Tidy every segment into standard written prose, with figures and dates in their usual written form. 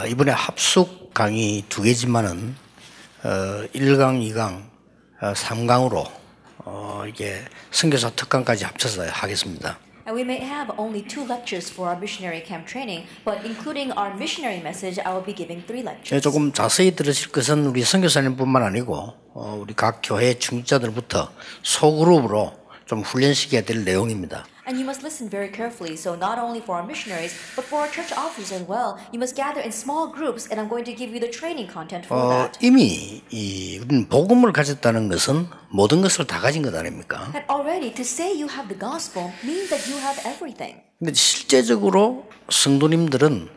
이번에 합숙 강의 2개지만은 1강, 2강, 3강으로 이게 선교사 특강까지 합쳐서 하겠습니다. And we may have only 2 lectures for our missionary camp training, but including our missionary message, I will be giving 3 lectures. 조금 자세히 들으실 것은 우리 선교사님뿐만 아니고 우리 각 교회 중직자들부터 소그룹으로 좀 훈련시켜야 될 내용입니다. And you must listen very carefully, so not only for our missionaries, but for our church officers as well. You must gather in small groups, and I'm going to give you the training content for that. 이미 우리는 복음을 가졌다는 것은 모든 것을 다 가진 것 아닙니까? And already, to say you have the gospel means that you have everything. 근데 실제적으로 성도님들은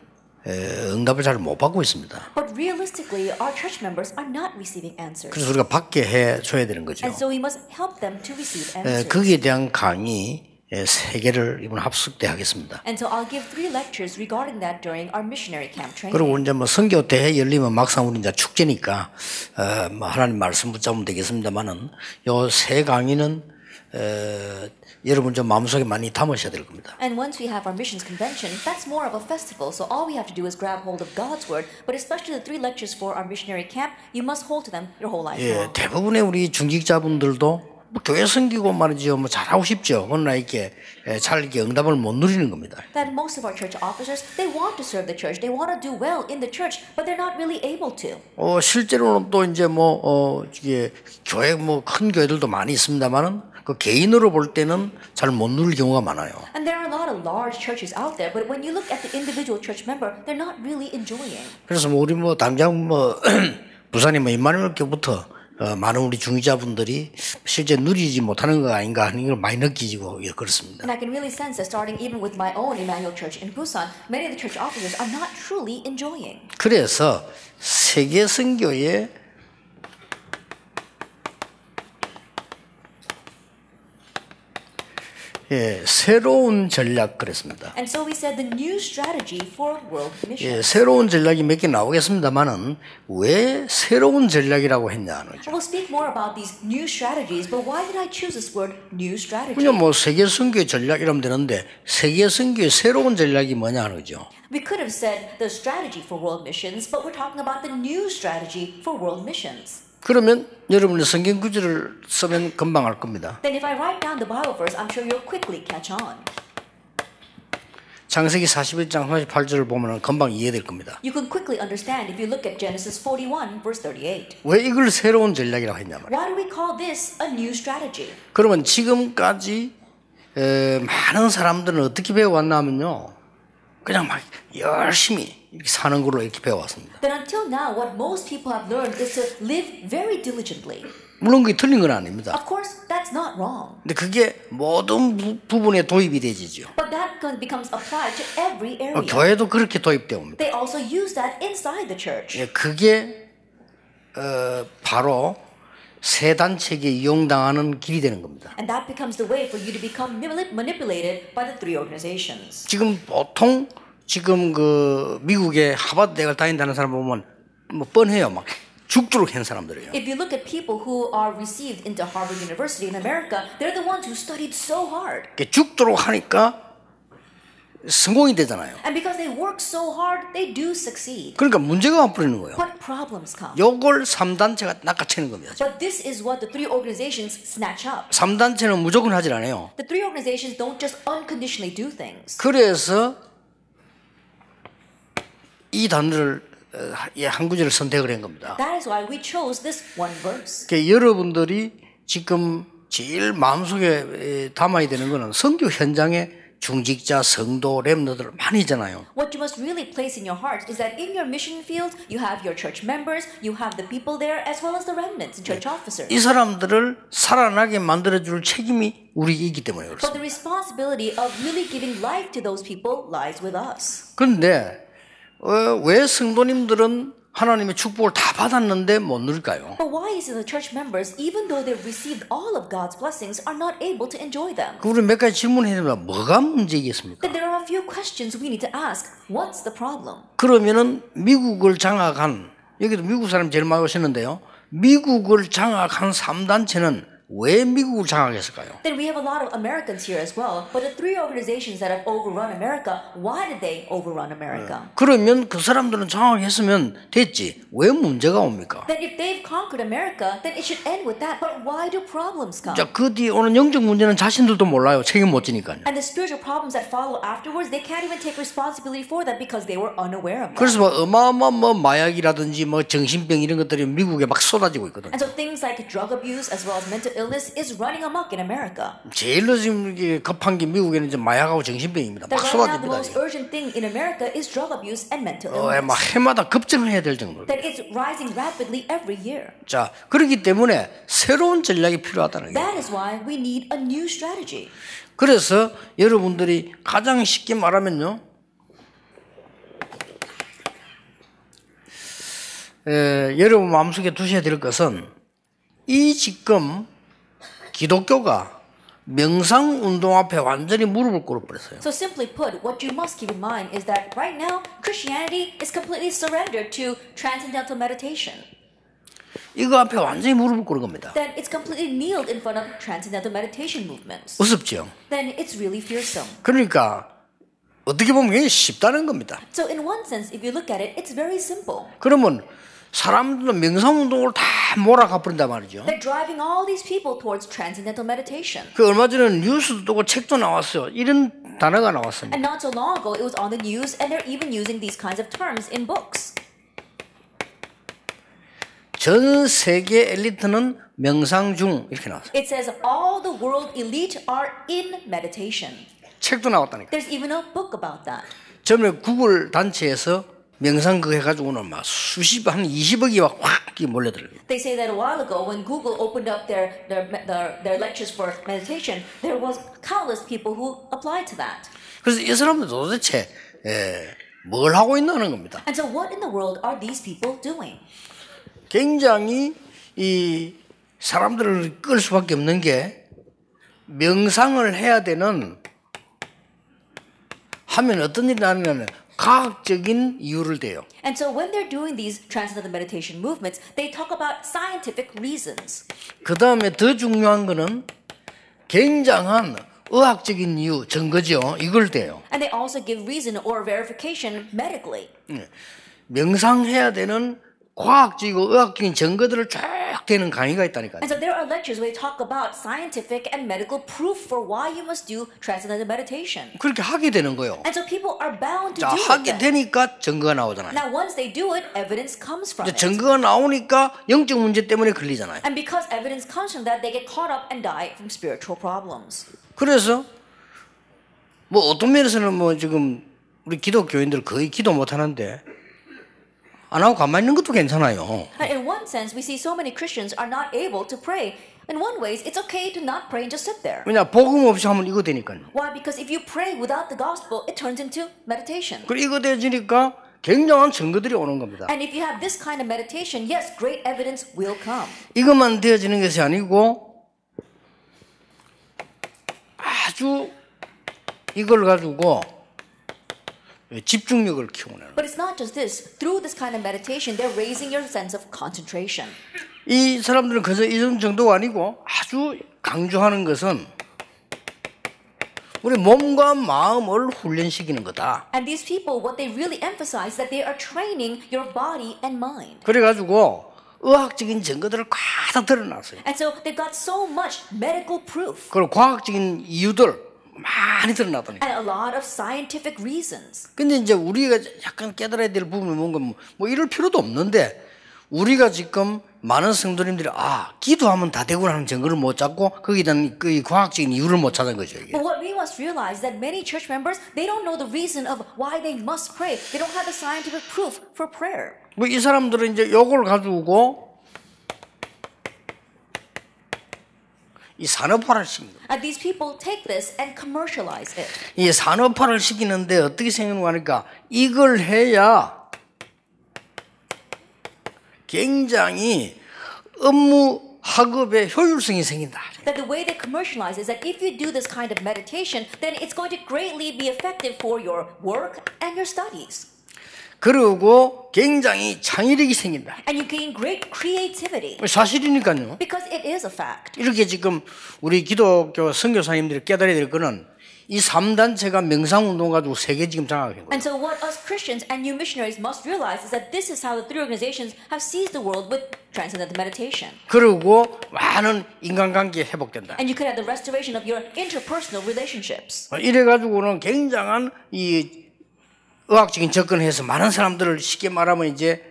응답을 잘 못 받고 있습니다. But realistically, our church members are not receiving answers. 그래서 우리가 받게 해줘야 되는 거죠. And so we must help them to receive answers. 거기에 대한 강의 3개를 이번 합숙 때 하겠습니다. And so I'll give 3 lectures regarding that during our missionary camp training. 그리고 이제 뭐 선교 대회 열리면 막상 우리 이제 축제니까 뭐 하나님 말씀 붙잡으면 되겠습니다만은 요 3 강의는 여러분 좀 마음속에 많이 담으셔야 될 겁니다. And once we have our missions convention, that's more of a festival. So all we have to do is grab hold of God's word. But especially the 3 lectures for our missionary camp, you must hold to them your whole life long. 대부분의 우리 중직자분들도 뭐 교회 섬기고 말이죠. 뭐 잘하고 싶죠. 그러나 이렇게 잘 이렇게 응답을 못 누리는 겁니다. That most of our church officers, they want to serve the church. They want to do well in the church, but they're not really able to. 실제로는 또 이제 이게 교회 큰 교회들도 많이 있습니다만은 그 개인으로 볼 때는 잘 못 누릴 경우가 많아요. And there are a lot of large churches out there, but when you look at the individual church member, they're not really enjoying. 그래서 우리 당장 부산의 임마누엘 교부터 많은 우리 중직자분들이 실제 누리지 못하는 거 아닌가 하는 걸 많이 느끼고 그렇습니다. And I can really sense that starting even with my own Emmanuel Church in Busan, many of the church officers are not truly enjoying. 그래서 세계 선교의 새로운 전략 그랬습니다. And so we said the new strategy for world mission. 새로운 전략이 몇 개 나오겠습니다만은 왜 새로운 전략이라고 했냐는 거죠. We'll speak more about these new strategies, but why did I choose this word new strategy? 그냥 세계 선교의 전략 이러면 되는데 세계 선교의 새로운 전략이 뭐냐 하는 거죠. We could have said the strategy for world missions, but we're talking about the new strategy for world missions. 그러면 여러분이 성경 구절을 쓰면 금방 알 겁니다. Then if I write down the Bible verse, I'm sure you'll quickly catch on. 창세기 41장 38절을 보면 금방 이해될 겁니다. You can quickly understand if you look at Genesis 41 verse 38. 왜 이걸 새로운 전략이라고 했냐 말이에요. Why do we call this a new strategy? 그러면 지금까지 많은 사람들은 어떻게 배워왔나 하면요. 그냥 막 열심히 이렇게 사는 걸로 이렇게 배워왔습니다. Then until now, what most people have learned is to live very diligently. 물론 그게 틀린 건 아닙니다. Of course, that's not wrong. 근데 그게 모든 부분에 도입이 되지죠. But that becomes applied to every area. 교회도 그렇게 도입되어 옵니다. They also use that inside the church. 그게 바로 세 단체에게 이용당하는 길이 되는 겁니다. And that becomes the way for you to become manipulated by the 3 organizations. 지금 보통 미국의 하버드 대학을 다닌다는 사람 보면 뻔해요. 막 죽도록 한 사람들이에요. If you look at people who are received into Harvard University in America, they're the ones who studied so hard. 죽도록 하니까 성공이 되잖아요. And because they work so hard, they do succeed. 그러니까 문제가 안 뿌리는 거예요. What problems come? 요걸 3단체가 낚아채는 겁니다. But this is what the 3 organizations snatch up. 3단체는 무조건 하질 않아요. The 3 organizations don't just unconditionally do things. 그래서 이 단어를 한 구절을 선택을 한 겁니다. That is why we chose this one verse. 그러니까 여러분들이 지금 제일 마음속에 담아야 되는 거는 선교 현장에 중직자, 성도, 렘너들 많이 있잖아요. What you must really place in your heart is that in your mission field, you have your church members, you have the people there, as well as the remnants and church officers. 이 사람들을 살아나게 만들어줄 책임이 우리이기 때문에 But 그렇습니다. the responsibility of really giving life to those people lies with us. 그런데 왜 성도님들은 하나님의 축복을 다 받았는데 못 누릴까요? But why is it the church members, even though they've received all of God's blessings, are not able to enjoy them? 우리 몇 가지 질문해야 됩니다. 뭐가 문제이겠습니까? Then there are a few questions we need to ask. What's the problem? 그러면은 미국을 장악한 여기도 미국 사람 제일 많이 오시는데요. 미국을 장악한 3단체는 왜 미국을 장악했을까요? Then we have a lot of Americans here as well. But the three organizations that have overrun America, why did they overrun America? 그러면 그 사람들은 장악했으면 됐지. 왜 문제가 옵니까? Then if they've conquered America, then it should end with that. But why do problems come? 자, 그 뒤에 오는 영적 문제는 자신들도 몰라요. 책임 못 지니까요. And the spiritual problems that follow afterwards, they can't even take responsibility for that because they were unaware of that. 그래서 뭐 어마어마한 뭐 마약이라든지 뭐 정신병 이런 것들이 미국에 막 쏟아지고 있거든요. And so things like drug abuse as well as mental illness is running amok in America. 제일로 지금 이게 급한 게 미국에는 이제 마약하고 정신병입니다. 막 That right now the 쏟아집니다. most urgent thing in America is drug abuse and mental illness. 막 해마다 급증해야 될 정도로. That it's rising rapidly every year. 자, 그렇기 때문에 새로운 전략이 필요하다는 거예요. That is why we need a new strategy. 그래서 여러분들이 가장 쉽게 말하면요. 여러분 마음속에 두셔야 될 것은 이 지금 기독교가 명상운동 앞에 완전히 무릎을 꿇어버렸어요. So simply put, what you must keep in mind is that right now Christianity is completely surrendered to transcendental meditation. 이거 앞에 완전히 무릎을 꿇은 겁니다. Then it's completely kneeled in front of transcendental meditation movements. 우습죠. Then it's really fearsome. 그러니까 어떻게 보면 이게 쉽다는 겁니다. So in one sense, if you look at it, it's very simple. 그러면 사람들은 명상운동을 다 몰아가 버린단 말이죠. They're driving all these people towards transcendental meditation. 그 얼마 전에 뉴스도 뜨고 책도 나왔어요. 이런 단어가 나왔습니다. And not so long ago, it was on the news, and they're even using these kinds of terms in books. 전 세계 엘리트는 명상 중 이렇게 나왔어요. It says all the world elite are in meditation. 책도 나왔다니까. There's even a book about that. 전에 구글 단체에서 명상 그거 해가지고는 막 한 20억이 확 몰려들어요. They say that a while ago, when Google opened up their lectures for meditation, there was countless people who applied to that. 그래서 이 사람들 도대체 뭘 하고 있나는 겁니다. And so, what in the world are these people doing? 굉장히 이 사람들을 끌 수밖에 없는 게 명상을 해야 되는 하면 어떤 일이 나느냐면 과학적인 이유를 대요. And so when they're doing these transcendental meditation movements, they talk about scientific reasons. 그 다음에 더 중요한 거는 굉장한 의학적인 이유, 증거죠. 이걸 대요. And they also give reason or verification medically. 명상해야 되는 과학적이고 의학적인 증거들을 쫙 대는 강의가 있다니까요. And so there are lectures where they talk about scientific and medical proof for why you must do transcendental meditation. 그렇게 하게 되는 거예요. And so people are bound to 자, do it. 하게 then. 되니까 증거가 나오잖아요. Now once they do it, evidence comes from it. 증거가 나오니까 영적 문제 때문에 걸리잖아요. And because evidence comes from that, they get caught up and die from spiritual problems. 그래서 뭐 어떤 면에서는 뭐 지금 우리 기독교인들 거의 기도 못 하는데 안 하고 가만히 있는 것도 괜찮아요. In one sense, we see so many Christians are not able to pray. In one ways, it's okay to not pray and just sit there. 왜냐 복음 없이 하면 이거 되니까요. Why? Because if you pray without the gospel, it turns into meditation. 그리고 이거 되지니까 굉장한 증거들이 오는 겁니다. And if you have this kind of meditation, yes, great evidence will come. 이것만 되어지는 것이 아니고 아주 이걸 가지고 집중력을 키우는. But it's not just this. Through this kind of meditation, they're raising your sense of concentration. 이 사람들은 그저 이런 정도가 아니고 아주 강조하는 것은 우리 몸과 마음을 훈련시키는 거다. And these people, what they really emphasize is that they are training your body and mind. 그래가지고 의학적인 증거들을 꽉 드러났어요. And so they've got so much medical proof 그리고 과학적인 이유들 많이 드러나더니. and a lot of scientific reasons. 근데 이제 우리가 약간 깨달아야 될 부분이 뭔가 뭐 이럴 필요도 없는데 우리가 지금 많은 성도님들이 기도하면 다 되고 하는 증거를 못 잡고 거기에 대한 그 과학적인 이유를 못 찾은 거죠. 이게. But what we must realize is that many church members, they don't know the reason of why they must pray. They don't have the scientific proof for prayer. 뭐 이 사람들은 이제 요걸 가지고 이 산업화를 시키는 거예요. And these people take this and commercialize it. 이 산업화를 시키는데 어떻게 생각하는가 하니까 이걸 해야 굉장히 업무 학업에 효율성이 생긴다. That the way they commercialize is that if you do this kind of meditation, then it's going to greatly be effective for your work and your studies. 그리고 굉장히 창의력이 생긴다. And you gain great creativity. 사실이니까요. Because it is a fact. 이렇게 지금 우리 기독교 선교사님들이 깨달아야 될 거는 이 3단체가 명상운동 가지고 세계 지금 장악한 거예요. And so what us Christians and new missionaries must realize is that this is how the three organizations have seized the world with transcendental meditation. 그리고 많은 인간관계 회복된다. And you could have the restoration of your interpersonal relationships. 이래 가지고는 굉장한 이 의학적인 접근해서 많은 사람들을 쉽게 말하면 이제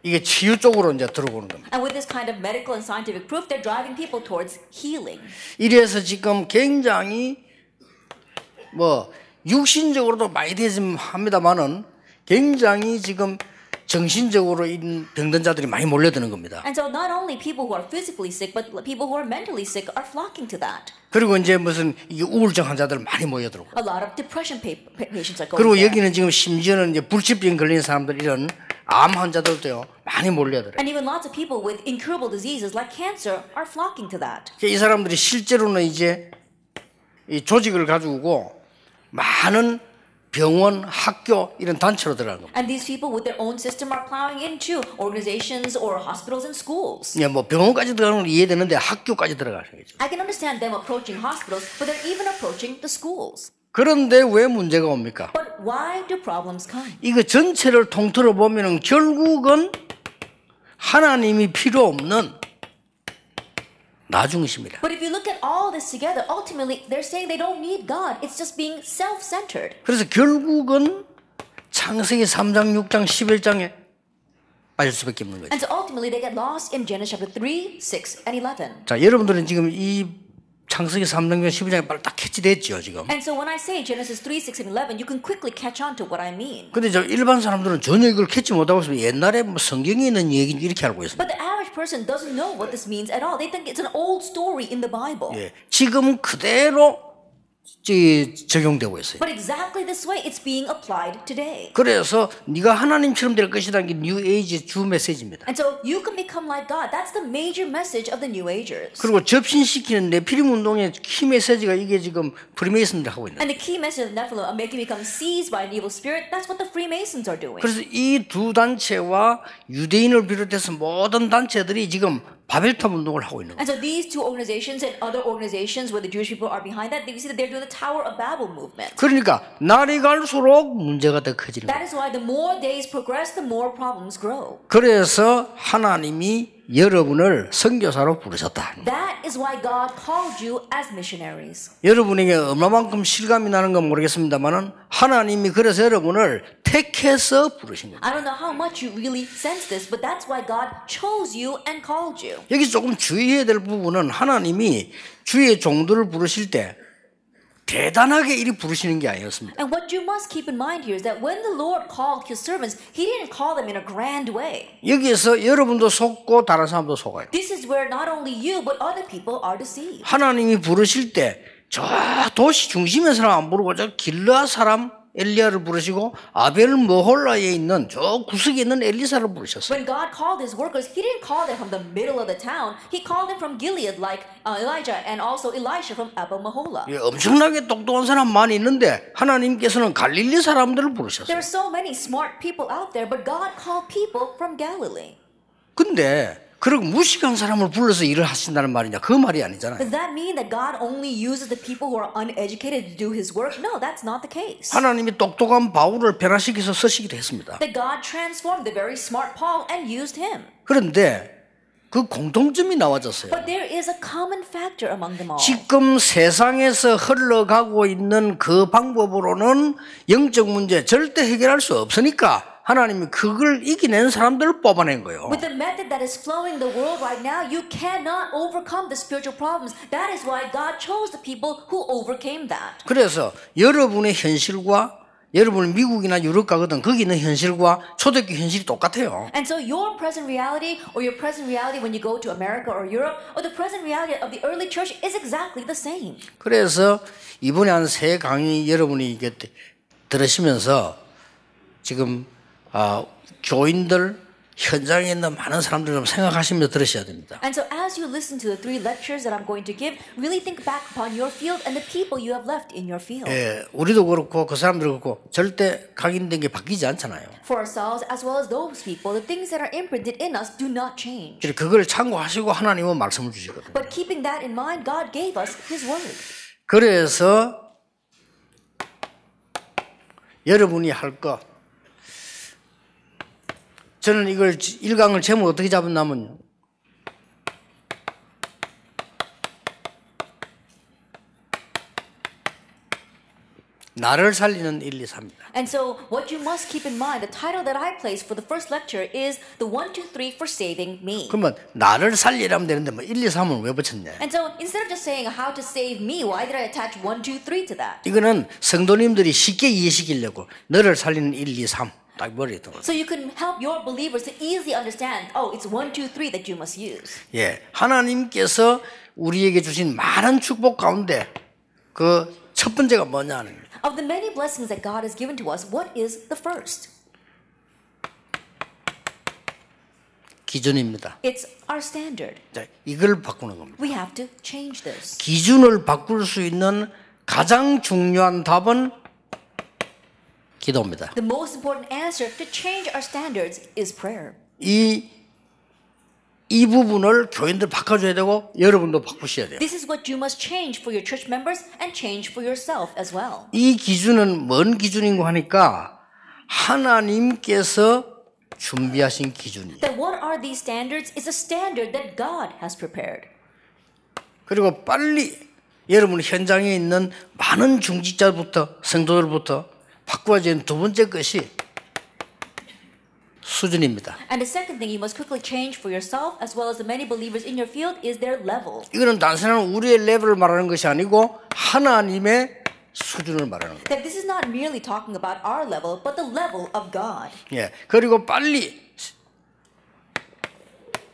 이게 치유 쪽으로 이제 들어오는 겁니다. And with this kind of medical and scientific proof, they're driving people towards healing. 이래서 지금 굉장히 뭐 육신적으로도 많이 되긴 합니다만은 굉장히 지금 정신적으로 있는 병든 자들이 많이 몰려드는 겁니다. And so not only people who are physically sick, but people who are mentally sick are flocking to that. 그리고 이제 무슨 이게 우울증 환자들 많이 모여들고. A lot of depression patients are going 그리고 there. 여기는 지금 심지어는 이제 불치병 걸린 사람들 이런 암 환자들도요 많이 몰려들어요. And even lots of people with incurable diseases like cancer are flocking to that. 이 사람들이 실제로는 이제 이 조직을 가지고 많은 병원, 학교 이런 단체로 들어가는 겁니다. And these people with their own system are plowing into organizations or hospitals and schools. 예, 뭐 병원까지 들어가는 건 이해되는데 학교까지 들어가는 거죠. I can understand them approaching hospitals, but they're even approaching the schools. 그런데 왜 문제가 옵니까? But why do problems come? 이거 전체를 통틀어 보면은 결국은 하나님이 필요 없는 나 중심이라. But if you look at all this together, ultimately they're saying they don't need God. It's just being self-centered. 그래서 결국은 창세기 3장, 6장, 11장에 빠질 수밖에 없는 거죠. And so ultimately they get lost in Genesis chapter 3, 6, and 11. 자, 여러분들은 지금 이 창세기 3장, 12장에 빨리 딱 캐치됐죠, 지금. And so when I say Genesis 3, 6, and 11, you can quickly catch on to what I mean. 근데 저 일반 사람들은 전혀 이걸 캐치 못하고 있으면 옛날에 뭐 성경에 있는 얘기인 이렇게 알고 있습니다. But the average person doesn't know what this means at all. They think it's an old story in the Bible. 예, 지금 그대로 적용되고 있어요. But exactly this way, it's being applied today. 그래서 네가 하나님처럼 될 것이라는 게 뉴 에이지의 주 메시지입니다. And so you can become like God. That's the major message of the New Agers. 그리고 접신시키는 네피림 운동의 키 메시지가 이게 지금 프리메이슨들 하고 있는. And the key message of Nephilim, making become seized by an evil spirit, that's what the Freemasons are doing. 그래서 이 두 단체와 유대인을 비롯해서 모든 단체들이 지금 바벨탑 운동을 하고 있는 거예요. And so these two organizations and other organizations where the Jewish people are behind that, you see that they're doing the Tower of Babel movement. 그러니까 날이 갈수록 문제가 더 커지는 거예요. That is why the more days progress, the more problems grow. 그래서 하나님이 여러분을 선교사로 부르셨다. That is why God called you as missionaries. 여러분에게 얼마만큼 실감이 나는 건 모르겠습니다만은 하나님이 그래서 여러분을 택해서 부르신 겁니다. I don't know how much you really sense this, but that's why God chose you and called you. 여기서 조금 주의해야 될 부분은 하나님이 주의 종들을 부르실 때 대단하게 이리 부르시는 게 아니었습니다. And what you must keep in mind here is that when the Lord called His servants, He didn't call them in a grand way. 여기에서 여러분도 속고 다른 사람도 속아요. This is where not only you, but other people are deceived. 하나님이 부르실 때 저 도시 중심의 사람 안 부르고 저 길르앗 사람 엘리야를 부르시고 아벨 머홀라에 있는 저 구석에 있는 엘리사를 부르셨어요. When God called His workers, He didn't call them from the middle of the town. He called them from Gilead, like Elijah, and also Elisha from Abel Mahola. 엄청나게 똑똑한 사람 많이 있는데 하나님께서는 갈릴리 사람들을 부르셨어요. There are so many smart people out there, but God called people from Galilee. 근데 그리고 무식한 사람을 불러서 일을 하신다는 말이냐? 그 말이 아니잖아요. Does that mean that God only uses the people who are uneducated to do His work? No, that's not the case. 하나님이 똑똑한 바울을 변화시켜서 쓰시기도 했습니다. That God transformed the very smart Paul and used him. 그런데 그 공통점이 나와졌어요. But there is a common factor among them all. 지금 세상에서 흘러가고 있는 그 방법으로는 영적 문제 절대 해결할 수 없으니까 하나님이 그걸 이겨낸 사람들을 뽑아낸 거예요. With the method that is flowing the world right now, you cannot overcome the spiritual problems. That is why God chose the people who overcame that. 그래서 여러분의 현실과 여러분 미국이나 유럽 가거든 거기 있는 현실과 초대교회 현실이 똑같아요. And so your present reality or your present reality when you go to America or Europe or the present reality of the early church is exactly the same. 그래서 이번에 한 세 강의 여러분이 이게 들으시면서 지금 교인들 현장에 있는 많은 사람들 좀 생각하시면서 들으셔야 됩니다. And so as you listen to the 3 lectures that I'm going to give, really think back upon your field and the people you have left in your field. 예, 우리도 그렇고 그 사람들 그렇고 절대 각인된 게 바뀌지 않잖아요. For ourselves as well as those people, the things that are imprinted in us do not change. 그걸 참고하시고 하나님은 말씀을 주시거든요. But keeping that in mind, God gave us His word. 그래서 여러분이 할 거, 저는 이걸 1강을 제목 어떻게 잡았냐면요, 나를 살리는 1, 2, 3입니다. And so what you must keep in mind, the title that I placed for the first lecture is the 1, 2, 3 for saving me. 그러면 나를 살리라면 되는데 뭐 1, 2, 3은 왜 붙였냐? And so instead of just saying how to save me, why did I attach 1, 2, 3 to that? 이거는 성도님들이 쉽게 이해시키려고 너를 살리는 1, 2, 3 딱 머리에 들어. So you can help your believers to easily understand, oh, it's 1, 2, 3 that you must use. 예, 하나님께서 우리에게 주신 많은 축복 가운데 그 첫 번째가 뭐냐 하는 거예요. Of the many blessings that God has given to us, what is the first? 기준입니다. It's our standard. 자, 이걸 바꾸는 겁니다. We have to change this. 기준을 바꿀 수 있는 가장 중요한 답은 기도입니다. The most important answer to change our standards is prayer. 이 부분을 교인들 바꿔줘야 되고 여러분도 바꾸셔야 돼요. This is what you must change for your church members and change for yourself as well. 이 기준은 뭔 기준인고 하니까 하나님께서 준비하신 기준이에요. That what are these standards is a standard that God has prepared. 그리고 빨리 여러분 현장에 있는 많은 중직자부터 성도들부터 바꿔야 되는 두 번째 것이 수준입니다. And the second thing you must quickly change for yourself as well as the many believers in your field is their level. 이거는 단순한 우리의 레벨을 말하는 것이 아니고 하나님의 수준을 말하는 거예요. That this is not merely talking about our level, but the level of God. 예, 그리고 빨리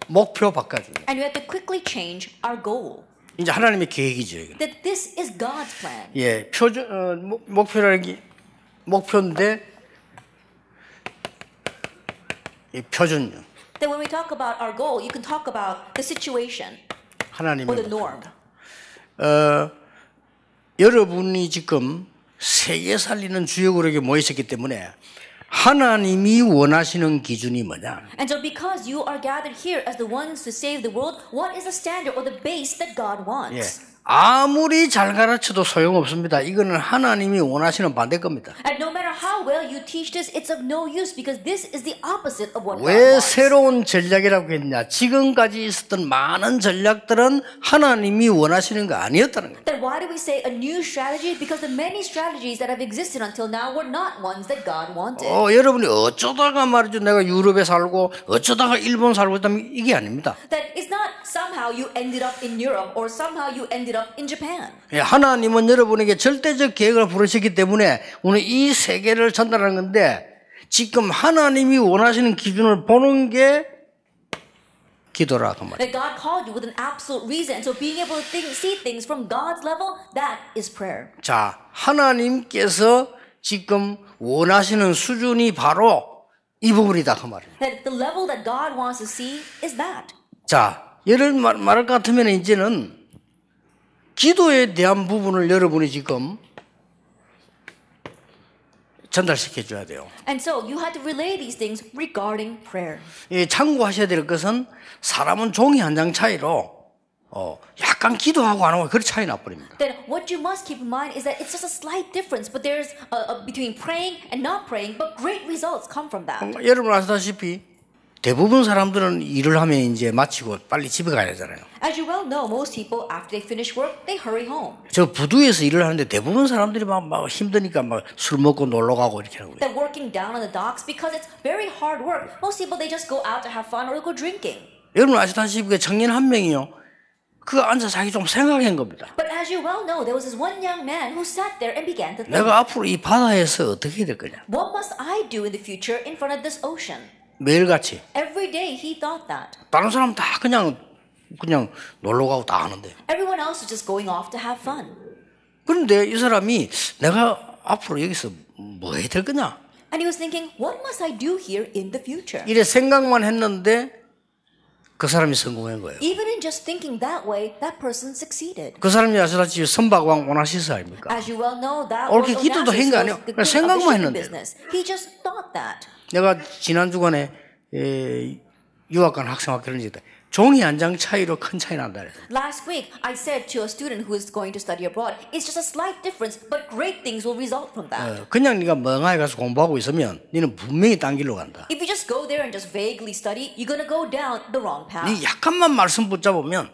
목표 바꿔줘요. And you have to quickly change our goal. 이제 하나님의 계획이죠. 이거. That this is God's plan. 예, 목표라는 게 목표인데 이 표준요. That when we talk about our goal, you can talk about the situation 하나님의 or the norm. 여러분이 지금 세계 살리는 주역으로 모여 있었기 때문에 하나님이 원하시는 기준이 뭐냐? And so because you are gathered here as the ones to save the world, what is the standard or the base that God wants? 예. 아무리 잘 가르쳐도 소용없습니다. 이거는 하나님이 원하시는 반대 겁니다. And no matter how well you teach this, it's of no use because this is the opposite of what God 왜 wants. 새로운 전략이라고 했냐? 지금까지 있었던 많은 전략들은 하나님이 원하시는 거 아니었다는 거예요. Then why do we say a new strategy? Because the many strategies that have existed until now were not ones that God wanted. 여러분이 어쩌다가 말이죠. 내가 유럽에 살고 어쩌다가 일본 살고 있다면 이게 아닙니다. That it's not somehow you ended up in Europe or somehow you ended up in Japan. 예, 하나님은 여러분에게 절대적 계획을 부르셨기 때문에 오늘 이 세계를 전달하는 건데 지금 하나님이 원하시는 기준을 보는 게 기도라 그 말이에요. That God called you with an absolute reason. So being able to see things from God's level, that is prayer. 자, 하나님께서 지금 원하시는 수준이 바로 이 부분이다 그 말이에요. That the level that God wants to see is that. 자, 예를 말할 것 같으면 이제는 기도에 대한 부분을 여러분이 지금 전달시켜 줘야 돼요. And so you had to relay these things regarding prayer. 참고하셔야 될 것은 사람은 종이 한 장 차이로 약간 기도하고 안 하고 그런 차이 나버립니다. Then what you must keep in mind is that it's just a slight difference, but there's between praying and not praying, but great results come from that. 여러분 아시다시피 대부분 사람들은 일을 하면 이제 마치고 빨리 집에 가야 되잖아요. As you well know, most people after they finish work, they hurry home. 저 부두에서 일을 하는데 대부분 사람들이 막 힘드니까 막 술 먹고 놀러 가고 이렇게 하는 거예요. They're working down on the docks because it's very hard work. Most people they just go out to have fun or go drinking. 여러분 아시다시피 그 청년 한 명이요. 그 앉아 자기 좀 생각한 겁니다. But as you well know, there was this one young man who sat there and began to think. 내가 앞으로 이 바다에서 어떻게 해야 될 거냐? What must I do in the future in front of this ocean? 매일같이 Every day he thought that. 다른 사람 다 그냥 놀러 가고 다 하는데. Everyone else was just going off to have fun. 그런데 이 사람이 내가 앞으로 여기서 뭐 해야 될 거냐? And he was thinking, what must I do here in the future? 이래 생각만 했는데 그 사람이 성공한 거예요. Even in just thinking that way, that person succeeded. 그 사람이 아시다시피 선박왕 오나시스 아닙니까? As you well know, that 옳게 was 기도도 한 게 아니에요. Onassis, the 그냥 king of the 생각만 shipping 했는데. business. He just thought that. 내가 지난 주간에 유학 간 학생한테 그런 얘기 했다. 종이 한 장 차이로 큰 차이 난다 그랬어요. Last week, I said to a student who is going to study abroad, it's just a slight difference, but great things will result from that. 그냥 네가 멍하게 가서 공부하고 있으면 너는 분명히 딴 길로 간다. If you just go there and just vaguely study, you're going to go down the wrong path. 네 약간만 말씀 붙잡으면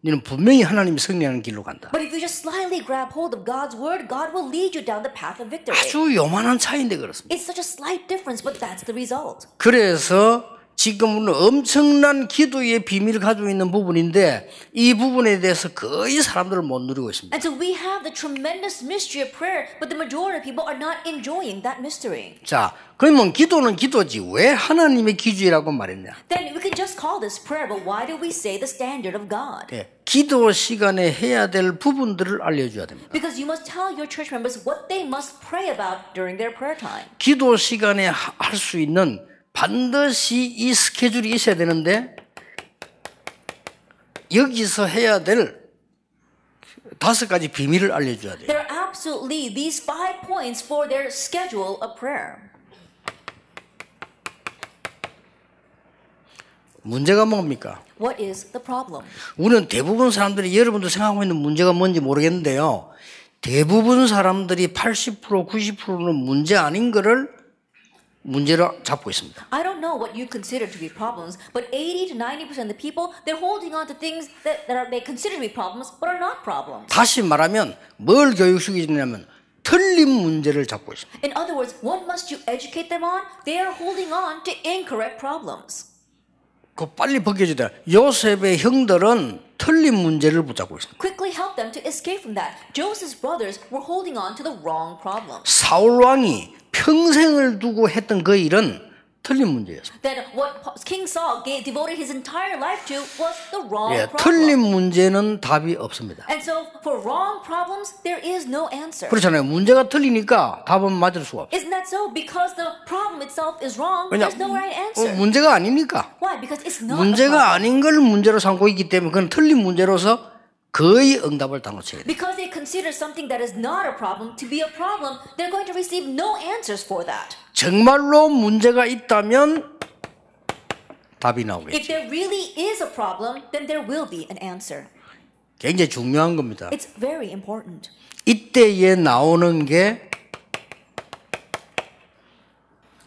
너는 분명히 하나님이 승리하는 길로 간다. But if you just slightly grab hold of God's word, God will lead you down the path of victory. 아주 요만한 차이인데 그렇습니다. It's such a slight difference, but that's the result. 그래서 지금 우리는 엄청난 기도의 비밀을 가지고 있는 부분인데 이 부분에 대해서 거의 사람들을 못 누리고 있습니다. And so we have the tremendous mystery of prayer, but the majority of people are not enjoying that mystery. 자, 그러면 기도는 기도지 왜 하나님의 기준이라고 말했냐? Then we can just call this prayer, but why do we say the standard of God? 기도 시간에 해야 될 부분들을 알려줘야 됩니다. Because you must tell your church members what they must pray about during their prayer time. 기도 시간에 할 수 있는 반드시 이 스케줄이 있어야 되는데 여기서 해야 될 5가지 비밀을 알려줘야 돼요. There are absolutely these 5 points for their schedule of prayer. 문제가 뭡니까? What is the problem? 우리는 대부분 사람들이 여러분도 생각하고 있는 문제가 뭔지 모르겠는데요. 대부분 사람들이 80%, 90%는 문제 아닌 거를 문제로 잡고 있습니다. I don't know what you consider to be problems, but 80 to 90% of the people, they're holding on to things that they consider to be problems, but are not problems. 다시 말하면 뭘 교육시키냐면 틀린 문제를 잡고 있습니다. In other words, what must you educate them on? They are holding on to incorrect problems. 그거 빨리 벗겨줘야 돼. 요셉의 형들은 틀린 문제를 붙잡고 있습니다. Quickly help them to escape from that. Joseph's brothers were holding on to the wrong problems. 사울 왕이 평생을 두고 했던 그 일은 틀린 문제였습니다. That what King Saul devoted his entire life to was the wrong 예, problem. 틀린 문제는 답이 없습니다. And so for wrong problems, there is no answer. 그렇잖아요. 문제가 틀리니까 답은 맞을 수가 없어요. Isn't that so? Because the problem itself is wrong, there's no right answer. 문제가 아니니까. Why? Because it's not a 문제가 problem. 아닌 걸 문제로 삼고 있기 때문에 그건 틀린 문제로서 거의 응답을 당하셔야 돼요. Because they consider something that is not a problem to be a problem, they're going to receive no answers for that. 정말로 문제가 있다면 답이 나오겠죠. If there really is a problem, then there will be an answer. 굉장히 중요한 겁니다. It's very important. 이때에 나오는 게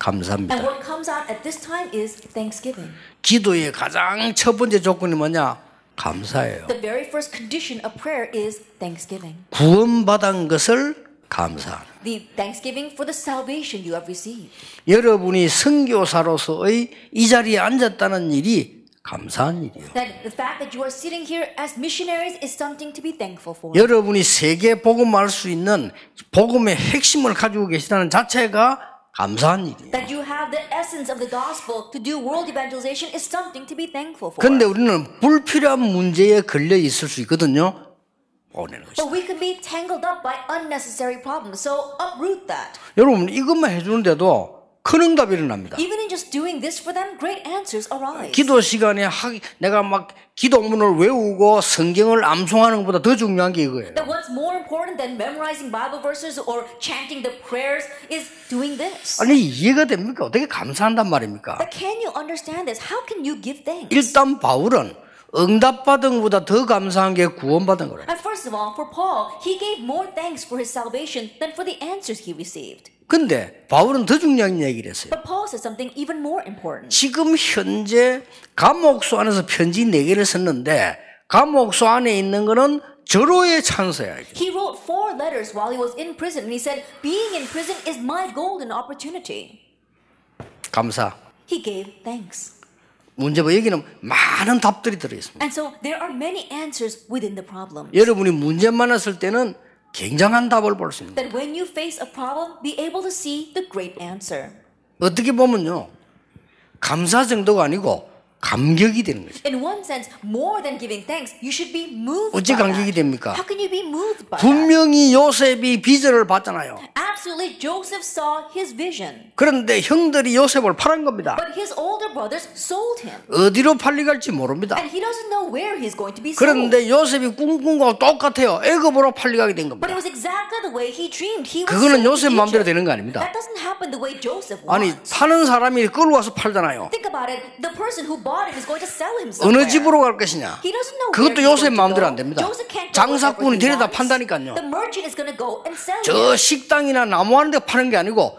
And 감사합니다. what comes out at this time is thanksgiving. 기도의 가장 첫 번째 조건이 뭐냐? 감사예요. The very first condition of prayer is thanksgiving. 구원받은 것을 감사하는. The thanksgiving for the salvation you have received. 여러분이 선교사로서의 이 자리에 앉았다는 일이 감사한 일이에요. That the fact that you are sitting here as missionaries is something to be thankful for. 여러분이 세계 복음할 수 있는 복음의 핵심을 가지고 계시다는 자체가 감사한 일이에요. That you have the essence of the gospel to do world evangelization is something to be thankful for. 그런데 우리는 불필요한 문제에 걸려 있을 수 있거든요. 보내는 것이다. But we can be tangled up by unnecessary problems, so uproot that. 여러분 이것만 해주는데도 큰 응답이 일어납니다. Even in just doing this for them, great answers arise. 기도 시간에 내가 막 기도문을 외우고 성경을 암송하는 것보다 더 중요한 게 이거예요. That what's more important than memorizing Bible verses or chanting the prayers is doing this. 아니 이해가 됩니까? 어떻게 감사한단 말입니까? But can you understand this? How can you give thanks? 일단 바울은 응답받은 것보다 더 감사한 게 구원받은 거래요. And first of all, for Paul, he gave more thanks for his salvation than for the answers he received. 근데 바울은 더 중요한 얘기를 했어요. But Paul said something even more important. 지금 현재 감옥소 안에서 편지 4개를 썼는데 감옥소 안에 있는 거는 절호의 찬스야. He wrote 4 letters while he was in prison, and he said, being in prison is my golden opportunity. 감사. He gave thanks. 문제 뭐 여기는 많은 답들이 들어있습니다. And so there are many answers within the problem. 여러분이 문제 만났을 때는 굉장한 답을 볼 수 있습니다. That when you face a problem, be able to see the great answer. 어떻게 보면요. 감사 정도가 아니고 감격이 되는 거죠. In one sense, more than giving thanks, you should be moved 어찌 by 감격이 that. 됩니까? How can you be moved by that? 분명히 요셉이 비전을 봤잖아요. absolutely, Joseph saw his vision. 그런데 형들이 요셉을 팔은 겁니다. But his older brothers sold him. 어디로 팔려갈지 모릅니다. And he doesn't know where he's going to be sold. 그런데 요셉이 꿈꾼 거하고 똑같아요. 애굽으로 팔려가게 된 But 겁니다. it was exactly the way he dreamed. He was 그거는 sold 요셉 to 마음대로 Egypt. 되는 거 아닙니다. That doesn't happen the way Joseph 아니 wants. 파는 사람이 끌고 와서 팔잖아요. Think about it. The person who bought him is going to sell him 어느 somewhere. 집으로 갈 것이냐. He doesn't know 그것도 where he's 요셉 going to 마음대로 go. 안 됩니다. Joseph can't go 장사꾼이 wherever he 데려다 wants. 판다니까요. The merchant is going to go and sell him. 저 식당이나 나무하는 데 파는 게 아니고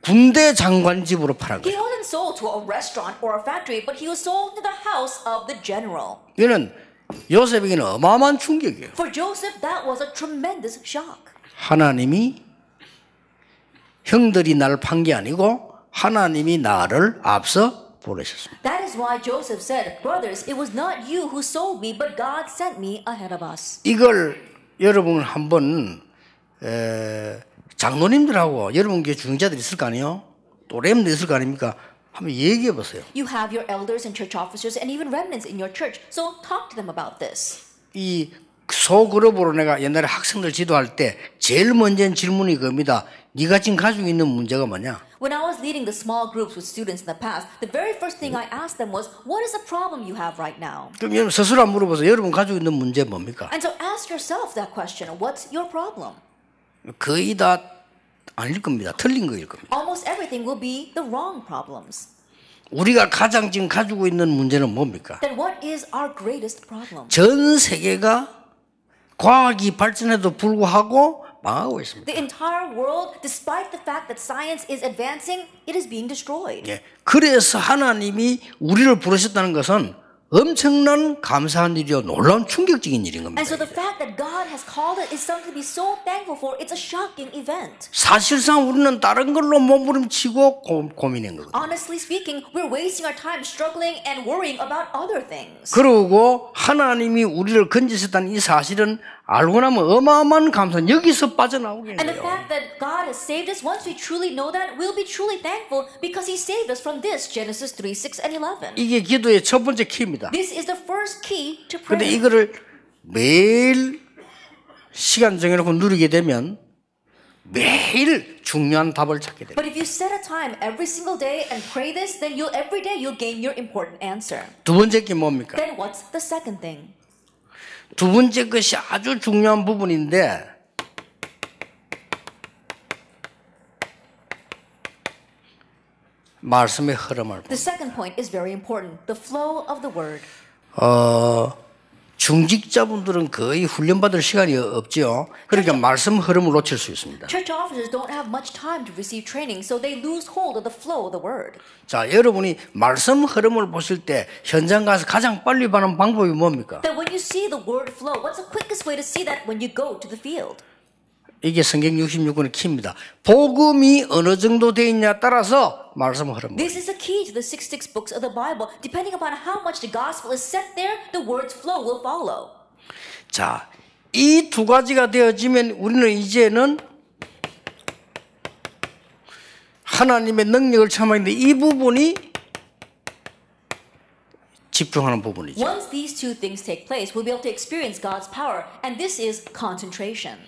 군대 장관 집으로 팔은 He 거예요. wasn't sold to a restaurant or a factory, but he was sold to the house of the general. 이는 요셉에게는 어마어마한 충격이에요. For Joseph, that was a tremendous shock. 하나님이 형들이 나를 판 게 아니고 하나님이 나를 앞서 보내셨습니다. That is why Joseph said, brothers, it was not you who sold me, but God sent me ahead of us. 이걸 여러분 한번 장로님들하고 여러분 교회 중자들이 있을 거 아니에요? 또 렘들 있을 거 아닙니까? 한번 얘기해 보세요. You have your elders and church officers and even remnants in your church, so talk to them about this. 이 소그룹으로 내가 옛날에 학생들 지도할 때 제일 먼저 한 질문이 그겁니다. 네가 지금 가지고 있는 문제가 뭐냐? When I was leading the small groups with students in the past, the very first thing I asked them was, what is the problem you have right now? 그럼 여러분 스스로 한번 물어보세요. 여러분 가지고 있는 문제 뭡니까? And so ask yourself that question, what's your problem? 거의 다 아닐 겁니다. 틀린 거일 겁니다. Almost everything will be the wrong problems. 우리가 가장 지금 가지고 있는 문제는 뭡니까? Then what is our greatest problem? 전 세계가 과학이 발전해도 불구하고 망하고 있습니다. The entire world, despite the fact that science is advancing, it is being destroyed. 예. 그래서 하나님이 우리를 부르셨다는 것은 엄청난 감사한 일이요 놀라운 충격적인 일인 겁니다. And so the fact that God has called it is something to be so thankful for. It's a shocking event. 사실상 우리는 다른 걸로 몸부림치고 고민한 거거든요. Honestly speaking, we're wasting our time struggling and worrying about other things. 그리고 하나님이 우리를 건지셨다는 이 사실은 알고 나면 어마어마한 감사는 여기서 빠져나오게 And the 돼요. fact that God has saved us, once we truly know that, we'll be truly thankful because He saved us from this, Genesis 3, 6, and 11. 이게 기도의 첫 번째 키입니다. This is the first key to 그런데 prayer. 이거를 매일 시간 정해놓고 누리게 되면 매일 중요한 답을 찾게 됩니다. But if you set a time every single day and pray this, then every day you'll gain your important answer. 두 번째 게 뭡니까? Then what's the second thing? 두 번째 것이 아주 중요한 부분인데 말씀의 흐름을 The second point is very important. The flow of the word. 중직자분들은 거의 훈련받을 시간이 없죠. 그러니까 말씀 흐름을 놓칠 수 있습니다. Church officers don't have much time to receive training, so they lose hold of the flow of the word. 자, 여러분이 말씀 흐름을 보실 때 현장 가서 가장 빨리 받는 방법이 뭡니까? That when you see the word flow, what's the quickest way to see that when you go to the field? 이게 성경 66권의 키입니다. 복음이 어느 정도 돼 있냐 따라서 말씀 흐름. This is the key to the 66 books of the Bible. Depending upon how much the gospel is set there, the word's flow will follow. 자, 이 두 가지가 되어지면 우리는 이제는 하나님의 능력을 체험하는데 이 부분이 집중하는 부분이죠. Once these two things take place, we'll be able to experience God's power, and this is concentration.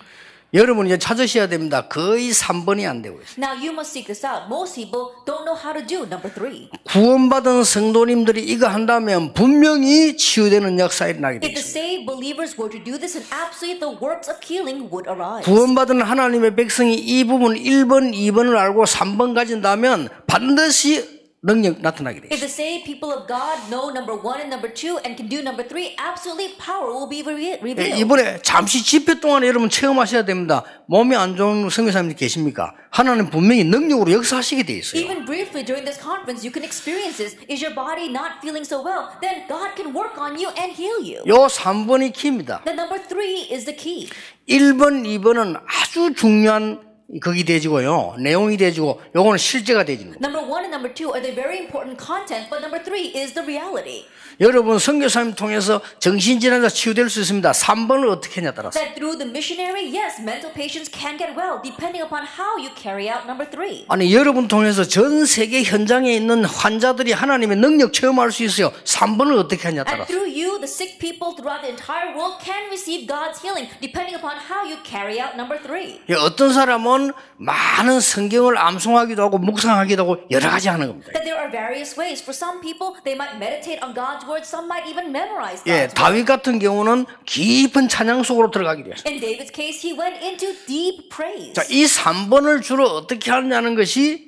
여러분이 이제 찾으셔야 됩니다. 거의 3번이 안 되고 있어요. Now you must seek this out. Most people don't know how to do number 3. 구원받은 성도님들이 이거 한다면 분명히 치유되는 역사가 일어나게 If the 되죠. saved believers were to do this, then absolutely the works of healing would arise. 구원받은 하나님의 백성이 이 부분 1번, 2번을 알고 3번 가진다면 반드시 능력 나타나게 If 되죠. the saved people of God know number 1 and number 2 and can do number 3, absolutely power will be revealed. 이번에 잠시 집회 동안에 여러분 체험하셔야 됩니다. 몸이 안 좋은 선교사님들 계십니까? 하나님 분명히 능력으로 역사하시게 돼 있어요. Even briefly during this conference, you can experience this. Is your body not feeling so well? Then God can work on you and heal you. 요 3번이 키입니다. Then number 3 is the key. 1번, 2번은 아주 중요한 거기 되지고요. 내용이 되지고 요거는 실제가 되지는 거예요. Number 1 and number 2 are the very important content, but number 3 is the reality. 여러분 선교사님 통해서 정신질환자 치유될 수 있습니다. 3번을 어떻게 했냐 따라서. That through the missionary, yes, mental patients can get well, depending upon how you carry out number 3. 아니 여러분 통해서 전 세계 현장에 있는 환자들이 하나님의 능력 체험할 수 있어요. 3번을 어떻게 하냐 And 따라서. through you, the sick people throughout the entire world can receive God's healing, depending upon how you carry out number 3. 어떤 사람은 방법은 많은 성경을 암송하기도 하고 묵상하기도 하고 여러 가지 하는 겁니다. That there are various ways. For some people, they might meditate on God's word. Some might even memorize God's 예, word. 다윗 같은 경우는 깊은 찬양 속으로 들어가기도 했어요. In David's case, he went into deep praise. 자, 이 3번을 주로 어떻게 하느냐는 것이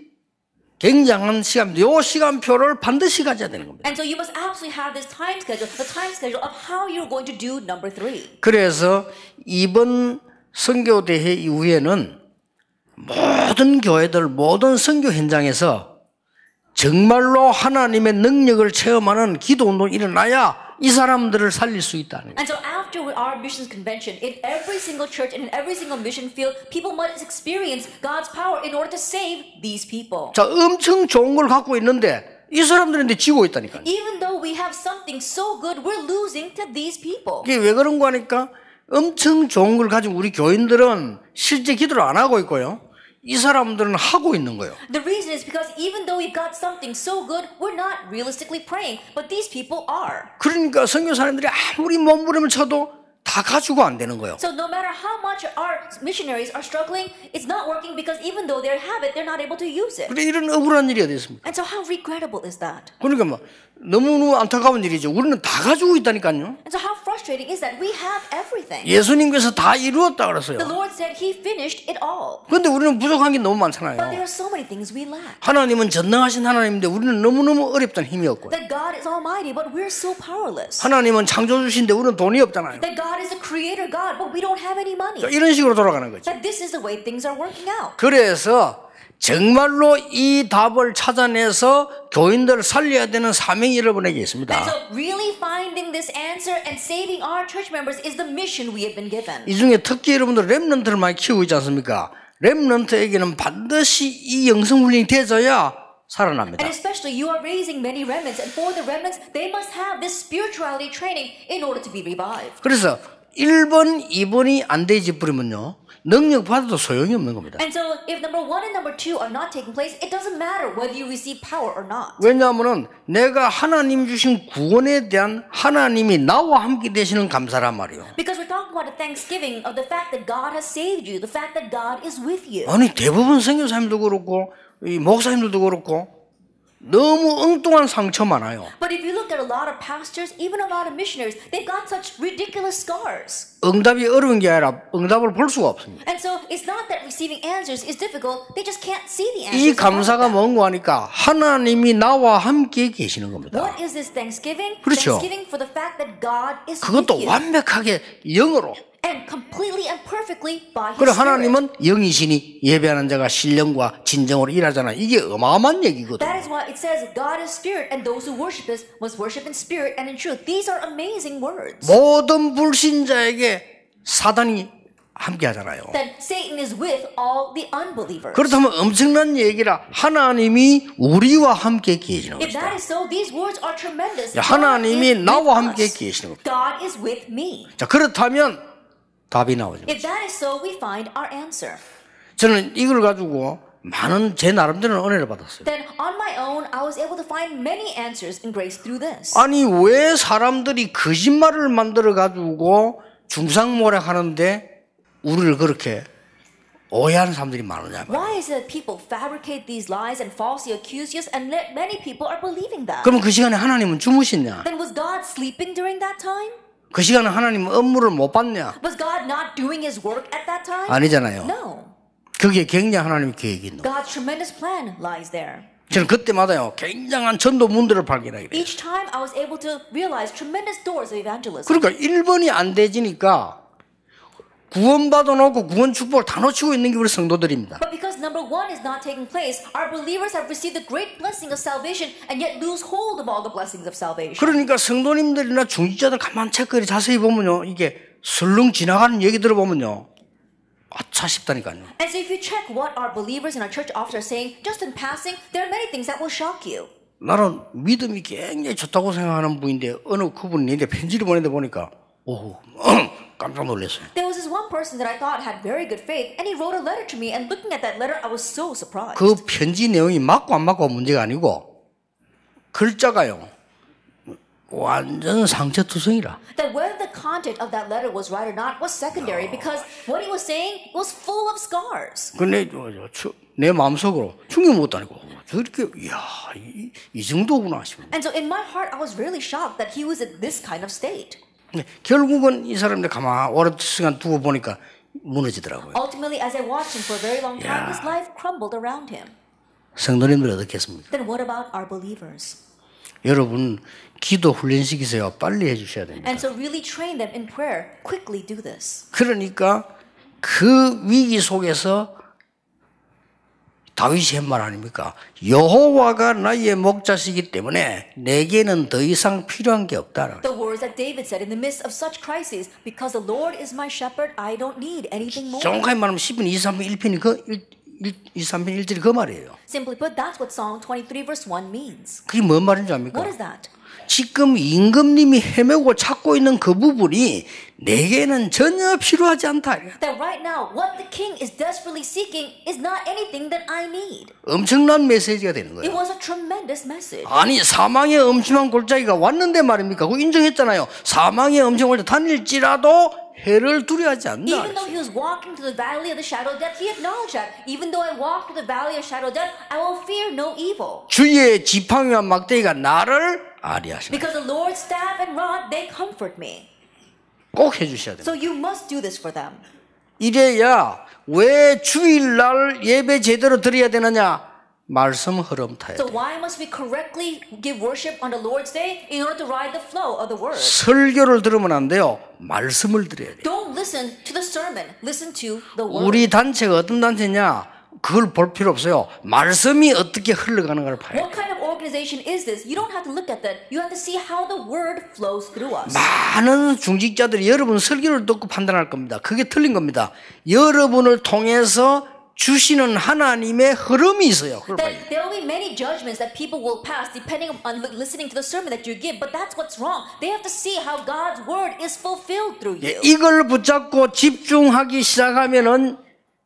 굉장한 시간입니다. 이 시간표를 반드시 가져야 되는 겁니다. And so you must absolutely have this time schedule, the time schedule of how you're going to do number 3. 그래서 이번 선교대회 이후에는 모든 교회들, 모든 선교 현장에서 정말로 하나님의 능력을 체험하는 기도운동이 일어나야 이 사람들을 살릴 수 있다는 거예요. And so after our missions convention, in every single church and in every single mission field, people must experience God's power in order to save these people. 자, 엄청 좋은 걸 갖고 있는데 이 사람들한테 지고 있다니까요. Even though we have something so good, we're losing to these people. 이게 왜 그런 거 하니까 엄청 좋은 걸 가지고 우리 교인들은 실제 기도를 안 하고 있고요. 이 사람들은 하고 있는 거예요. The reason is because even though we've got something so good, we're not realistically praying, but these people are. 그러니까 선교사님들이 아무리 몸부림을 쳐도 다 가지고 안 되는 거예요. So no matter how much our missionaries are struggling, it's not working because even though they have it, they're not able to use it. 그래 이런 억울한 일이 어디 있습니까? And so how regrettable is that? 그러니까 뭐 너무너무 안타까운 일이죠. 우리는 다 가지고 있다니까요. And so how frustrating is that we have everything? 예수님께서 다 이루었다 그랬어요. The Lord said He finished it all. 그런데 우리는 부족한 게 너무 But 많잖아요. there are so many things we lack. 하나님은 전능하신 하나님인데 우리는 너무너무 어렵다는 힘이 없고, That God is almighty, but we're so powerless. 하나님은 창조주신데 우리는 돈이 없잖아요. That God is a creator God, but we don't have any money. 자, 이런 식으로 돌아가는 거죠. That this is the way things are working out. 그래서 정말로 이 답을 찾아내서 교인들을 살려야 되는 사명이 여러분에게 And 있습니다. so really finding this answer and saving our church members is the mission we have been given. 이 중에 특히 여러분들 렘넌트를 많이 키우고 있지 않습니까? 렘넌트에게는 반드시 이 영성훈련이 되어야 살아납니다. And especially you are raising many remnants, and for the remnants, they must have this spirituality training in order to be revived. 그래서 1번, 2번이 안 되지 버리면요, 능력 받아도 소용이 없는 겁니다. And so if number 1 and number 2 are not taking place, it doesn't matter whether you receive power or not. 왜냐하면 내가 하나님 주신 구원에 대한 하나님이 나와 함께 되시는 감사란 말이에요. Because we're talking about a thanksgiving of the fact that God has saved you, the fact that God is with you. 아니 대부분 선교사님도 그렇고 이 목사님들도 그렇고 너무 엉뚱한 상처 많아요. But if you look at a lot of pastors, even a lot of missionaries, they've got such ridiculous scars. 응답이 어려운 게 아니라 응답을 볼 수가 없습니다. And so it's not that receiving answers is difficult, they just can't see the 이 answers. 감사가 뭔가 하니까 하나님이 나와 함께 계시는 겁니다. What is this thanksgiving? 그렇죠. Thanksgiving for the fact that God is with 그것도 you. 완벽하게 영으로. And completely and perfectly by His 그리고 Spirit. 하나님은 영이시니 예배하는 자가 신령과 진정으로 일하잖아요. 이게 어마어마한 얘기거든요. That is why it says God is spirit and those who worship us must worship in spirit and in truth. These are amazing words. 모든 불신자에게 사단이 함께 하잖아요. That Satan is with all the unbelievers. 그렇다면 엄청난 얘기라 하나님이 우리와 함께 계시는 If 것이다. that is so, these words are tremendous. 하나님이 God is 나와 with 함께 us. 계시는 겁니다. God is with me. 자, 그렇다면 답이 나오죠. If that is so, we find our answer. 저는 이걸 가지고 많은 제 나름대로 은혜를 받았어요. Then on my own, I was able to find many answers in grace through this. 아니 왜 사람들이 거짓말을 만들어 가지고 중상모략하는데 우리를 그렇게 오해하는 사람들이 많으냐. Why is it that people fabricate these lies and falsely accuse us, and many people are believing that? 그러면 그 시간에 하나님은 주무셨냐? Then was God sleeping during that time? 그 시간에 하나님은 업무를 못 봤냐? Was God not doing His work at that time? 아니잖아요. No. 그게 굉장히 하나님의 계획이 있는 거예요. God's tremendous plan lies there. 저는 그때마다요 굉장한 전도 문들을 발견하게 돼요. Each time I was able to realize tremendous doors of evangelism. 그러니까 1번이 안 되지니까 구원받아 놓고 구원 축복을 다 놓치고 있는 게 우리 성도들입니다. But because number 1 is not taking place, our believers have received the great blessing of salvation and yet lose hold of all the blessings of salvation. 그러니까 성도님들이나 중직자들 가만 체크를 자세히 보면요, 이게 슬렁 지나가는 얘기들을 보면요, 아차 싶다니까요. And so if you check what our believers in our church officers are saying, just in passing, there are many things that will shock you. 나는 믿음이 굉장히 좋다고 생각하는 분인데 어느 그분이 내게 편지를 보내다 보니까 오, 깜짝 놀랐어요. There was this one person that I thought had very good faith, and he wrote a letter to me, and looking at that letter, I was so surprised. 그 편지 내용이 맞고 안 맞고 문제가 아니고 글자가요 완전 상처투성이라. That whether the content of that letter was right or not was secondary because what he was saying was full of scars. 근데 내 마음속으로 충격 못 다니고 저렇게 이야 이 정도구나 싶어. And so in my heart, I was really shocked that he was in this kind of state. 결국은 이 사람들 가만 오랜 시간 두고 보니까 무너지더라고요. Ultimately, as I watched him for a very long time, his life crumbled around him. 성도님들 어떻게 했습니까? Then what about our believers? 여러분 기도 훈련시키세요. 빨리 해주셔야 됩니다. And so really train them in prayer. Quickly do this. 그러니까 그 위기 속에서 다윗이 한 말 아닙니까? 여호와가 나의 목자시기 때문에 내게는 더 이상 필요한 게 없다. The words that David said in the midst of such crises, because the Lord is my shepherd, I don't need anything more. 정확하게 말하면 10편 2, 3편 1편이 2, 3편 1절이 그 말이에요. Simply put, that's what Psalm 23 verse 1 means. 그게 뭔 말인지 압니까? What is that? 지금 임금님이 헤매고 찾고 있는 그 부분이 내게는 전혀 필요하지 않다. That right now, what the king is desperately seeking is not anything that I need. 엄청난 메시지가 되는 It 거예요. was a tremendous message. 아니 사망의 엄침한 골짜기가 왔는데 말입니까? 그거 인정했잖아요. 사망의 엄침한 골짜기 다닐지라도 해를 두려워하지 않는다. Even though he was walking through the valley of the shadow of death, he acknowledged that. Even though I walk through the valley of shadow of death, I will fear no evil. 주의 지팡이와 막대기가 나를 아리하시네. Because the Lord's staff and rod, they comfort me. 꼭 해주셔야 돼요. So you must do this for them. 이래야 왜 주일날 예배 제대로 드려야 되느냐? 말씀 흐름 타야 So 돼. why must we correctly give worship on the Lord's day in order to ride the flow of the word? 설교를 들으면 안 돼요. 말씀을 드려야 돼. Don't listen to the sermon. Listen to the word. 우리 단체가 어떤 단체냐? 그걸 볼 필요 없어요. 말씀이 어떻게 흘러가는가를 봐야 What 돼. kind of organization is this? You don't have to look at that. You have to see how the word flows through us. 많은 중직자들이 여러분 설교를 듣고 판단할 겁니다. 그게 틀린 겁니다. 여러분을 통해서 주시는 하나님의 흐름이 있어요. 그걸 봐야 That there will be many judgments that people will pass depending on listening to the sermon that you give, but that's what's wrong. They have to see how God's word is fulfilled through you. 이걸 붙잡고 집중하기 시작하면은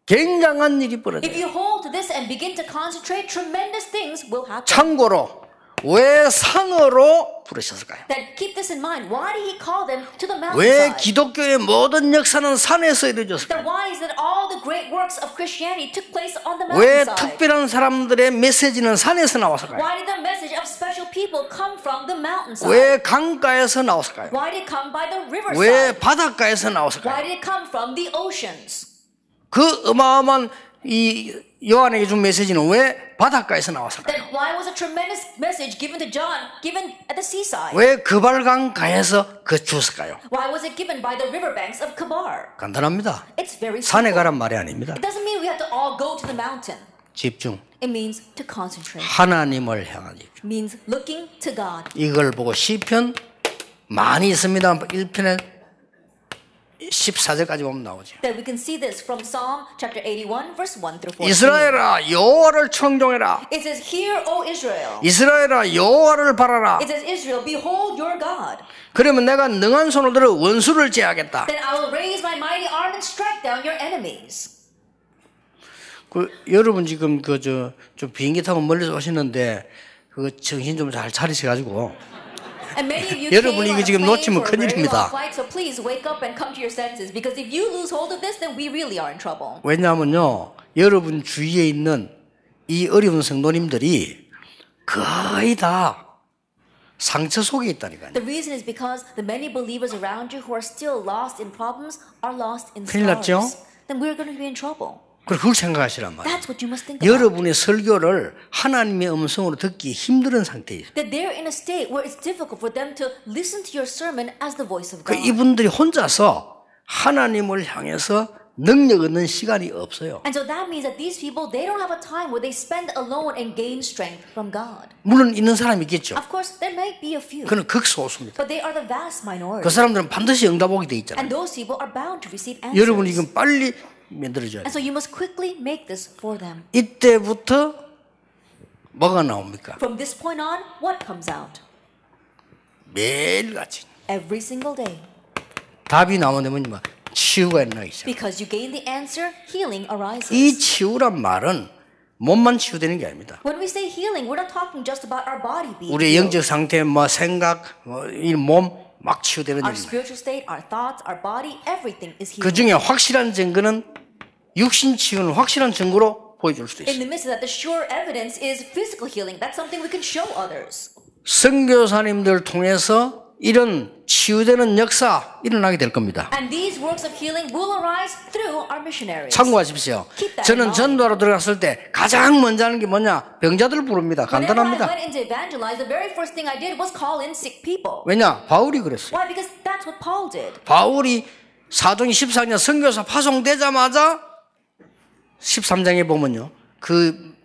굉장한 일이 If 벌어져요. you hold to this and begin to concentrate, tremendous things will happen. 참고로 왜 산으로 부르셨을까요? Then keep this in mind. Why did he call them to the 왜 mountainside? 기독교의 모든 역사는 산에서 Then 이루어졌을까요? why is it all the great works of Christianity took place on the 왜 mountainside? 특별한 사람들의 메시지는 산에서 나왔을까요? Why did the message of special people come from the mountainside? 왜 강가에서 나왔을까요? Why did it come by the 왜 riverside? 바닷가에서 Why 나왔을까요? did it come from the oceans? 그 어마어마한 이 요한에게 준 메시지는 왜 바닷가에서 나왔을까요? Then why was a tremendous message given to John given at the seaside? 왜 그발강가에서 그 주었을까요? Why was it given by the riverbanks of Kabar? 간단합니다. It's very 산에 simple. 가란 말이 아닙니다. It doesn't mean we have to all go to the mountain. 집중. It means to concentrate. 하나님을 향한 집중. It means looking to God. 이걸 보고 시편 많이 있습니다. 1편에 14절까지 보면 나오죠. That we can see this from Psalm chapter 81 verse 1 through 14. 이스라엘아 여호와를 청종해라. It says, "Hear, O Israel." 이스라엘아 여호와를 바라라. It says, "Israel, behold your God." 그러면 내가 능한 손을 들어 원수를 제하겠다. Then I will raise my mighty arm and strike down your enemies. 그 여러분 지금 그 좀 비행기 타고 멀리서 오시는데 그 정신 좀 잘 차리셔가지고 And many of you 여러분, came 이거 on a 지금 plane 놓치면 for a very 큰일입니다. long flight, so please wake up and come to your senses. Because if you lose hold of this, then we really are in trouble. 왜냐하면요 여러분 주위에 있는 이 어려운 성도님들이 거의 다 상처 속에 있다니까요. The reason is because the many believers around you who are still lost in problems are lost in 큰일 났죠? scars. Then we're going to be in trouble. 그걸 그걸 생각하시란 말이에요. That's what you must think about. 여러분의 설교를 하나님의 음성으로 듣기 힘든 상태예요. That they're in a state where it's difficult for them to listen to your sermon as the voice of 그 God. 이분들이 혼자서 하나님을 향해서 능력 얻는 시간이 없어요. And so that means that these people, they don't have a time where they spend alone and gain strength from God. 물론 있는 사람이 있겠죠. Of course, there may be a few, 그는 극소수입니다. but they are the vast minority. 그 사람들은 반드시 응답 오게 돼 있잖아요. And those people are bound to receive answers. 여러분 이건 빨리 만들어줘야 And 돼요. so you must quickly make this for them. 이때부터 뭐가 나옵니까? From this point on, what comes out? 매일같이 Every single day. 답이 나오면 뭐냐 치유가 일어나기 시작. Because you gain the answer, healing arises. 이 치유란 말은 몸만 치유되는 게 아닙니다. When we say healing, we're not talking just about our body being 우리의 healed. 영적 상태, 뭐 생각, 이 몸 막 치유되는 Our 일입니다. spiritual state, our thoughts, our body, everything is 그 healed. 중에 확실한 증거는 육신 치유는 확실한 증거로 보여줄 수 In 있어요. the midst of that, the sure evidence is physical healing. That's something we can show others. 선교사님들 통해서 이런 치유되는 역사 일어나게 될 겁니다. And these works of healing will arise through our missionaries. 참고하십시오. Keep that 저는 in mind. 전도하러 들어갔을 때 가장 먼저 하는 게 뭐냐? 병자들 부릅니다. Whenever I 간단합니다. went in to evangelize, the very first thing I did was call in sick people. 왜냐? 바울이 그랬어요. Why? Because that's what Paul did. 바울이 사도행 14년 선교사 파송되자마자 13장에 보면요. 그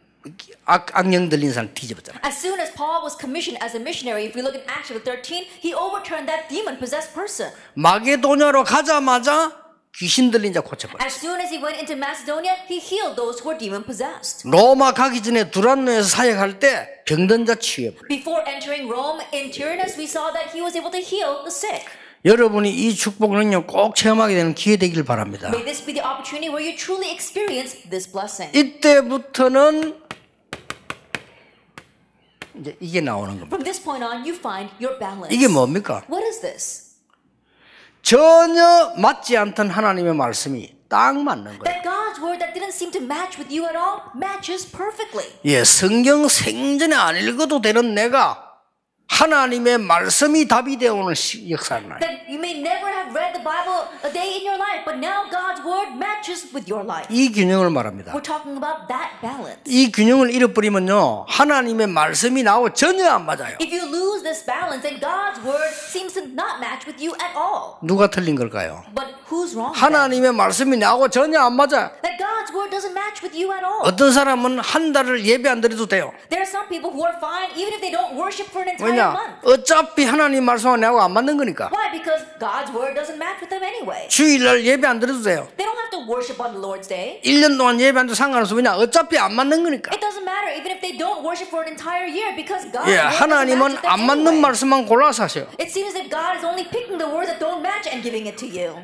악령 들린 사람 뒤집었잖아요. As soon as Paul was commissioned as a missionary, if we look in Acts chapter 13, he overturned that demon-possessed person. 마게도냐로 가자마자 귀신 들린 자 고쳐버렸어요. As soon as he went into Macedonia, he healed those who were demon-possessed. 로마 가기 전에 두란노에서 사역할 때 병든 자 치유해버려요. Before entering Rome in Tyrannus, we saw that he was able to heal the sick. 여러분이 이 축복은요 꼭 체험하게 되는 기회 되길 바랍니다. May this be the opportunity where you truly experience this blessing. 이때부터는 이제 이게 나오는 겁니다. From this point on, you find your balance. 이게 뭡니까? What is this? 전혀 맞지 않던 하나님의 말씀이 딱 맞는 거예요. That God's word that didn't seem to match with you at all matches perfectly. 예, 성경 생전에 안 읽어도 되는 내가 하나님의 말씀이 답이 되어오는 역사를 나요. That you may never have read the Bible a day in your life, but now God's word matches with your life. 이 균형을 말합니다. We're talking about that balance. 이 균형을 잃어버리면요 하나님의 말씀이 나하고 전혀 안 맞아요. If you lose this balance, then God's word seems to not match with you at all. 누가 틀린 걸까요? But who's wrong? then? 하나님의 말씀이 나하고 전혀 안 맞아요. That God's word doesn't match with you at all. 어떤 사람은 한 달을 예배 안 드려도 돼요. There are some people who are fine even if they don't worship for an entire 왜냐? month. 어차피 하나님 말씀하고 나하고 안 맞는 거니까. Why? Because God's word doesn't match with them anyway. 주일날 예배 안 드려도 돼요. They don't have to worship on the Lord's day. 1년 동안 예배 안 드려도 상관없어. 왜냐? 어차피 안 맞는 거니까. It doesn't matter even if they don't worship for an entire year because God's 예, word doesn't match 하나님은 with them 안 맞는 anyway. 말씀만 골라서 하세요. It seems that God is only picking the words that don't match and giving it to you.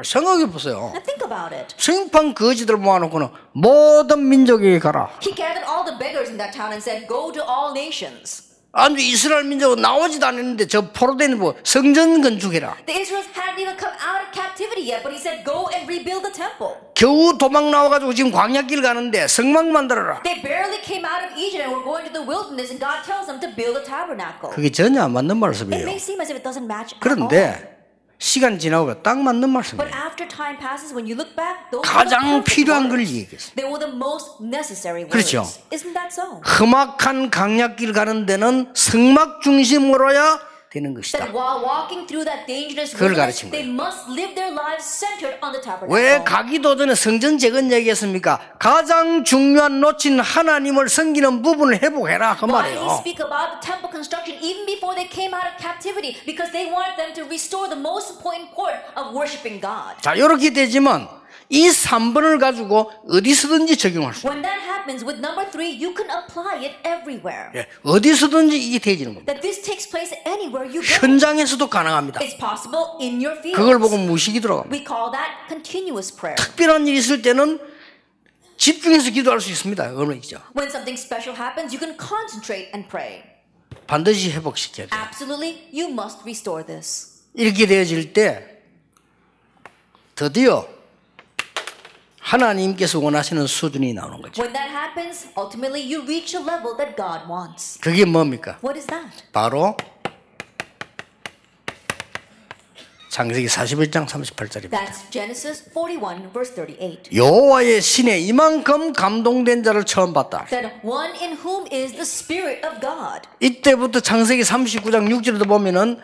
생각해 보세요. Now think about it. 생판 거지들 모아놓고는 모든 민족에게 가라. He gathered all the beggars in that town and said, "Go to all nations." 아주 이스라엘 민족은 나오지도 않았는데 저 포로된 뭐 성전 건축해라. The Israelites hadn't even come out of captivity yet, but he said, "Go and rebuild the temple." 겨우 도망 나와가지고 지금 광야길 가는데 성막 만들어라. They barely came out of Egypt and were going to the wilderness, and God tells them to build a tabernacle. 그게 전혀 안 맞는 It 말씀이에요. may seem as if it doesn't match at all. 그런데 시간 지나고 딱 맞는 But 말씀이에요. after time passes, when you look back, those were the 가장 perfect 필요한 걸 words. 얘기했어요. They were the most necessary words. 그렇죠. Isn't that so? 험악한 강약길 가는 데는 성막 중심으로야 되는 것이다. That while walking through that dangerous 그걸 wilderness, 가르친 they must live their lives centered on the tabernacle. 왜 가기도 전에 성전 재건 얘기했습니까? 가장 중요한 놓친 하나님을 섬기는 부분을 회복해라 그 Why did he 말이에요. speak about the temple construction even before they came out of captivity? Because they wanted them to restore the most important part of worshiping God. 자, 이렇게 되지만 이 3번을 가지고 어디서든지 적용할 수 있어요. When that happens with number 3, you can apply it everywhere. 예, 어디서든지 이게 되지는 겁니다. That this takes place anywhere you go. 현장에서도 가능합니다. It's possible in your fields. 그걸 보고 무식이 들어갑니다. We call that continuous prayer. 특별한 일이 있을 때는 집중해서 기도할 수 있습니다. 그거는이죠. When something special happens, you can concentrate and pray. 반드시 회복시켜야 돼요. Absolutely, you must restore this. 이렇게 되어질 때 드디어 하나님께서 원하시는 수준이 나오는 거죠. When that happens, ultimately you reach a level that God wants. 그게 뭡니까? What is that? 바로 창세기 41장 38절입니다. That's Genesis 41, verse 38. 여호와의 신에 이만큼 감동된 자를 처음 봤다. That one in whom is the Spirit of God. 이때부터 창세기 39장 6절에도 보면은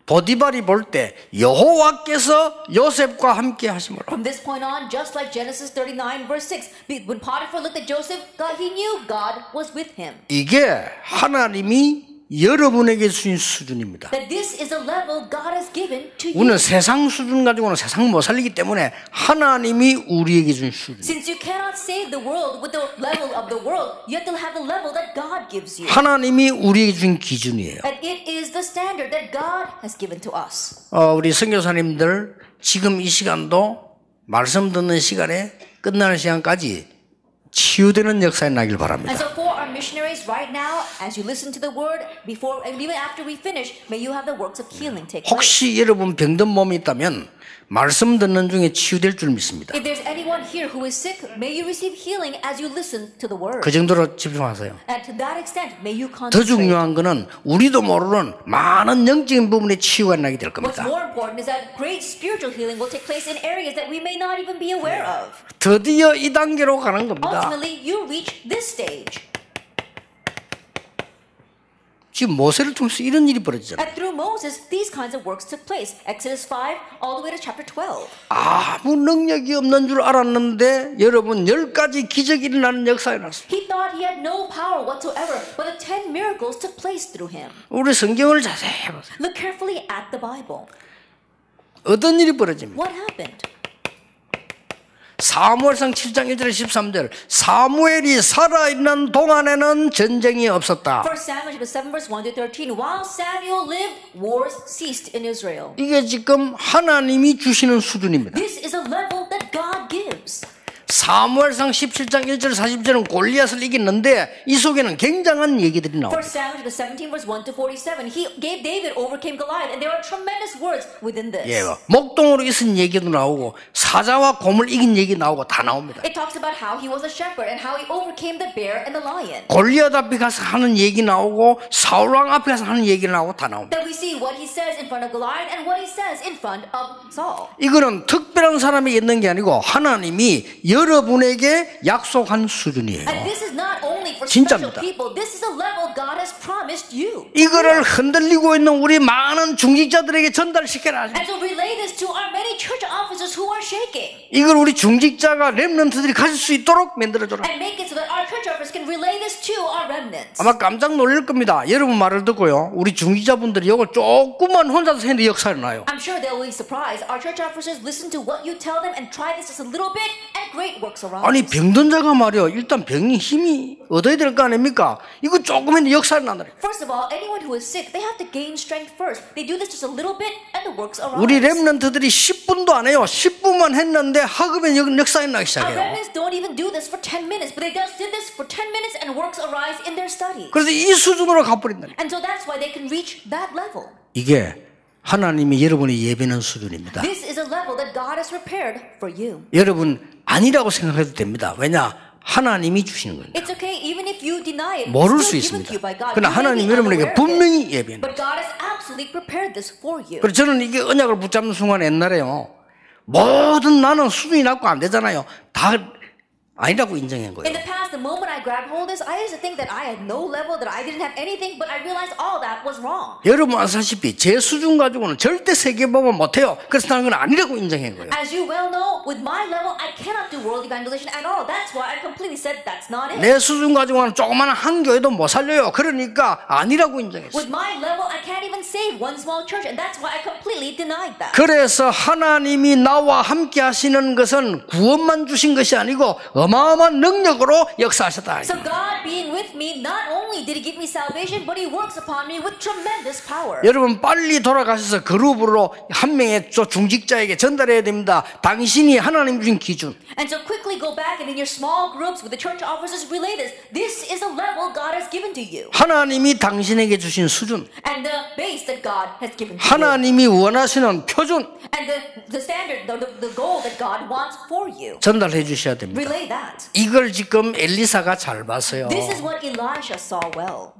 보디발이 볼 때 여호와께서 요셉과 함께 하심으로. From this point on, just like Genesis 39, verse 6, when Potiphar looked at Joseph, he knew God was with him. 이게 하나님이 여러분에게 주신 수준입니다. That this is a level God has given to you. 우리는 세상 수준 가지고는 세상 못 살리기 때문에 하나님이 우리에게 준 수준. Since you cannot save the world with the level of the world, you have to have the level that God gives you. 하나님이 우리에게 준 기준이에요. And it is the standard that God has given to us. 우리 선교사님들 지금 이 시간도 말씀 듣는 시간에 끝나는 시간까지 치유되는 역사에 나길 바랍니다. And so for our missionaries, right now, as you listen to the word, before and even after we finish, may you have the works of healing take place. 혹시 여러분 병든 몸이 있다면 말씀 듣는 중에 치유될 줄 믿습니다. If there's anyone here who is sick, may you receive healing as you listen to the word. 그 정도로 집중하세요. And to that extent, may you 더 concentrate. 중요한 것은 우리도 모르는 많은 영적인 부분에 치유가 나게 될 What's 겁니다. more important is that great spiritual healing will take place in areas that we may not even be aware of. 드디어 이 단계로 가는 겁니다. Ultimately, you reach this stage. 지금 모세를 통해서 이런 일이 벌어지잖아요. And through Moses, these kinds of works took place. Exodus 5 all the way to chapter 12. 아무 능력이 없는 줄 알았는데 여러분 10가지 기적이 일어나는 역사가 났습니다. He thought he had no power whatsoever, but the 10 miracles took place through him. 우리 성경을 자세히 보세요. Look carefully at the Bible. 어떤 일이 벌어집니까? What happened? 사무엘상 7장 1절 13절 사무엘이 살아있는 동안에는 전쟁이 없었다. 1 Samuel chapter 7 verse 1 to 13. While Samuel lived, wars ceased in Israel. 이게 지금 하나님이 주시는 수준입니다. This is a level that God gives. 사무엘상 17장 1절 40절은 골리앗을 이겼는데 이 속에는 굉장한 얘기들이 1 나옵니다. Samuel chapter 17 verse 1 to 47. He gave David overcame Goliath, and there are tremendous words within this. 예, 목동으로 있은 얘기도 나오고 사자와 곰을 이긴 얘기 나오고 다 나옵니다. It talks about how he was a shepherd and how he overcame the bear and the lion. 골리앗 앞에 가서 하는 얘기 나오고 사울왕 앞에 가서 하는 얘기 나오고 다 나옵니다. That we see what he says in front of Goliath and what he says in front of Saul. 이거는 특별한 사람이 있는 게 아니고 하나님이 여러분에게 약속한 수준이에요. And this is not only for 진짜입니다. special people. This is a level God has promised you. 이거를 흔들리고 있는 우리 많은 중직자들에게 전달시켜라. And to relay this to our many church officers who are shaking. 이걸 우리 중직자가 렘넌트들이 가질 수 있도록 만들어줘라. And make it so that our church officers can relay this to our remnants. 아마 깜짝 놀랄 겁니다. 여러분 말을 듣고요. 우리 중직자분들이 이걸 조금만 혼자서 했는데 역사가 나요. I'm sure they'll be surprised. Our church officers listen to what you tell them and try this just a little bit, and great works arise. 아니 병든 자가 말이요. 일단 병이 힘이 얻어야 될 거 아닙니까? 이거 조금 했는데 역사가 나더래. First of all, anyone who is sick, they have to gain strength first. They do this just a little bit, and the works arise. 우리 렘넌트들이 10분도 안 해요. 10분만 했는데 학업에 역사가 나기 Our 시작해요. remnants don't even do this for 10 minutes, but they just did this for 10 minutes, and works arise in their studies. 그래서 이 수준으로 가버린다. And so that's why they can reach that level. 이게 하나님이 여러분의 예배는 수준입니다. This is a level that God has prepared for you. 여러분 아니라고 생각해도 됩니다. 왜냐? 하나님이 주시는 거예요. It's okay even if you deny it. 모를 It's 수 still given to you by 있습니다. God. 그러나 You may 하나님 be 여러분에게 unaware of 분명히 it, 예배합니다. but God has absolutely prepared this for you. 그래서 저는 이게 언약을 붙잡는 순간 옛날에요. 모든 나는 수준이 낮고 안 되잖아요. 다 아니라고 인정한 In 거예요. the past, the moment I grabbed hold of this, I used to think that I had no level, that I didn't have anything, but I realized all that was wrong. 여러분 아시다시피 제 수준 가지고는 절대 세계복음 못해요. 그래서 나는 그건 아니라고 인정한 거예요. As you well know, with my level, I cannot do world evangelization at all. That's why I completely said that's not it. 내 수준 가지고는 조그마한 한 교회도 못 살려요. 그러니까 아니라고 인정했어요. With my level, I can't even save one small church, and that's why I completely denied that. 그래서 하나님이 나와 함께 하시는 것은 구원만 주신 것이 아니고 어마어마한 능력으로 역사하셨다. So God being with me, not only did He give me salvation, but He works upon me with tremendous power. 여러분 빨리 돌아가셔서 그룹으로 한 명의 중직자에게 전달해야 됩니다. 당신이 하나님 주신 기준. And so quickly go back and in your small groups with the church officers relay this. This is a level God has given to you. 하나님이 당신에게 주신 수준. And the base that God has given to you. 하나님이 원하시는 표준. And the standard, the goal that God wants for you. 전달해 주셔야 됩니다. Relay that. 이걸 지금 엘리사가 잘 봤어요. This is what Elisha saw well.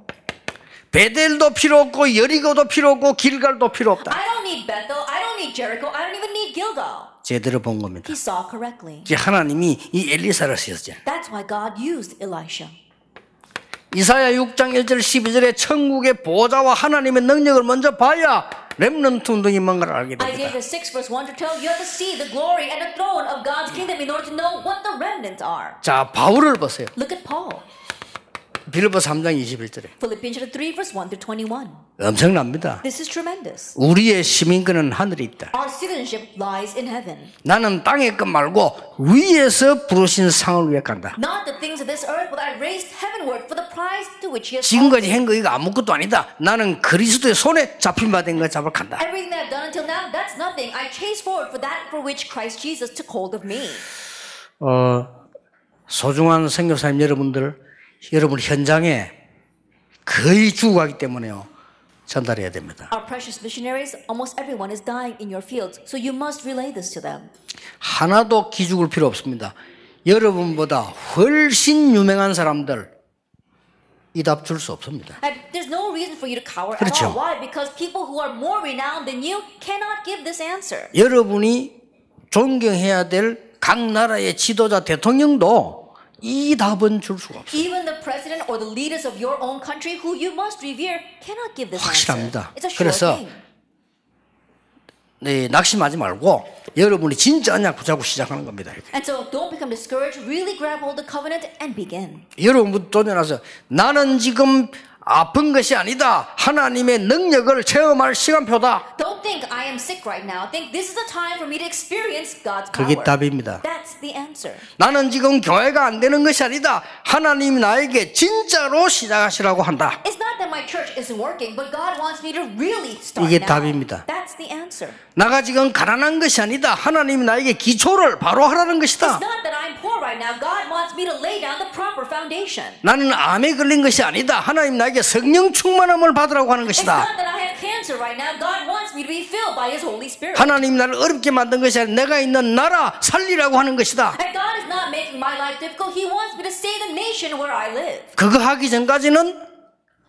베델도 필요 없고 여리고도 필요 없고 길갈도 필요 없다. I don't need Bethel, I don't need Jericho, I don't even need Gilgal. 제대로 본 겁니다. He saw correctly. 이제 하나님이 이 엘리사를 쓰셨죠. That's why God used Elisha. 이사야 6장 1절 12절에 천국의 보좌와 하나님의 능력을 먼저 봐야 렘넌트 운동이 뭔가를 알게 Isaiah 됩니다. 6 verse 1 to 12, you have to see the glory and the throne of God's kingdom in order to know what the remnants are. 자, 바울을 보세요. Look at Paul. 빌립보 3장 21절에 Philippians chapter 3 verse 1 to 21. 엄청납니다. This is tremendous. 우리의 시민권은 하늘에 있다. Our citizenship lies in heaven. 나는 땅의 것 말고 위에서 부르신 상을 위해 간다. Not the things of this earth, but I raised heavenward for the prize to which He has called 지금까지 한 거 이거 아무것도 아니다. 나는 그리스도의 손에 잡힌 바 된 걸 잡을 간다. Everything that I've done until now, that's nothing. I chase forward for that for which Christ Jesus took hold of me. 소중한 선교사님 여러분들, 여러분 현장에 거의 죽어가기 때문에요. 전달해야 됩니다. Our precious missionaries, almost everyone is dying in your fields, so you must relay this to them. 하나도 기죽을 필요 없습니다. 여러분보다 훨씬 유명한 사람들 이 답 줄 수 없습니다. And there's no reason for you to cower at 그렇죠. all. Why? Because people who are more renowned than you cannot give this answer. 여러분이 존경해야 될 각 나라의 지도자 대통령도 이 답은 줄 수가 없어요. Even the president or the leaders of your own country who you must revere cannot give this 확실합니다. answer. It's a sure 그래서 thing. 네, 낙심하지 말고 여러분이 진짜 언약 붙잡고 시작하는 겁니다. 이렇게. And so don't become discouraged. Really grab hold of the covenant and begin. 여러분부터 도전해서 나는 지금 아픈 것이 아니다. 하나님의 능력을 체험할 시간표다. Don't think I am sick right now. Think this is the time for me to experience God's 그게 power. 답입니다. That's the answer. 나는 지금 교회가 안 되는 것이 아니다. 하나님이 나에게 진짜로 시작하시라고 한다. It's not that my church isn't working, but God wants me to really start 이게 now. 답입니다. That's the answer. 나가 지금 가난한 것이 아니다. 하나님이 나에게 기초를 바로 하라는 것이다. It's not that I'm poor right now. God wants me to lay down the proper foundation. 나는 암에 걸린 것이 아니다. 하나님 나에게 성령 충만함을 받으라고 하는 It's 것이다. not that I have cancer right now. God wants me to be filled by His Holy Spirit. 하나님 나를 어렵게 만든 것이 아니라 내가 있는 나라 살리라고 하는 것이다. And God is not making my life difficult. He wants me to save the nation where I live. 그거 하기 전까지는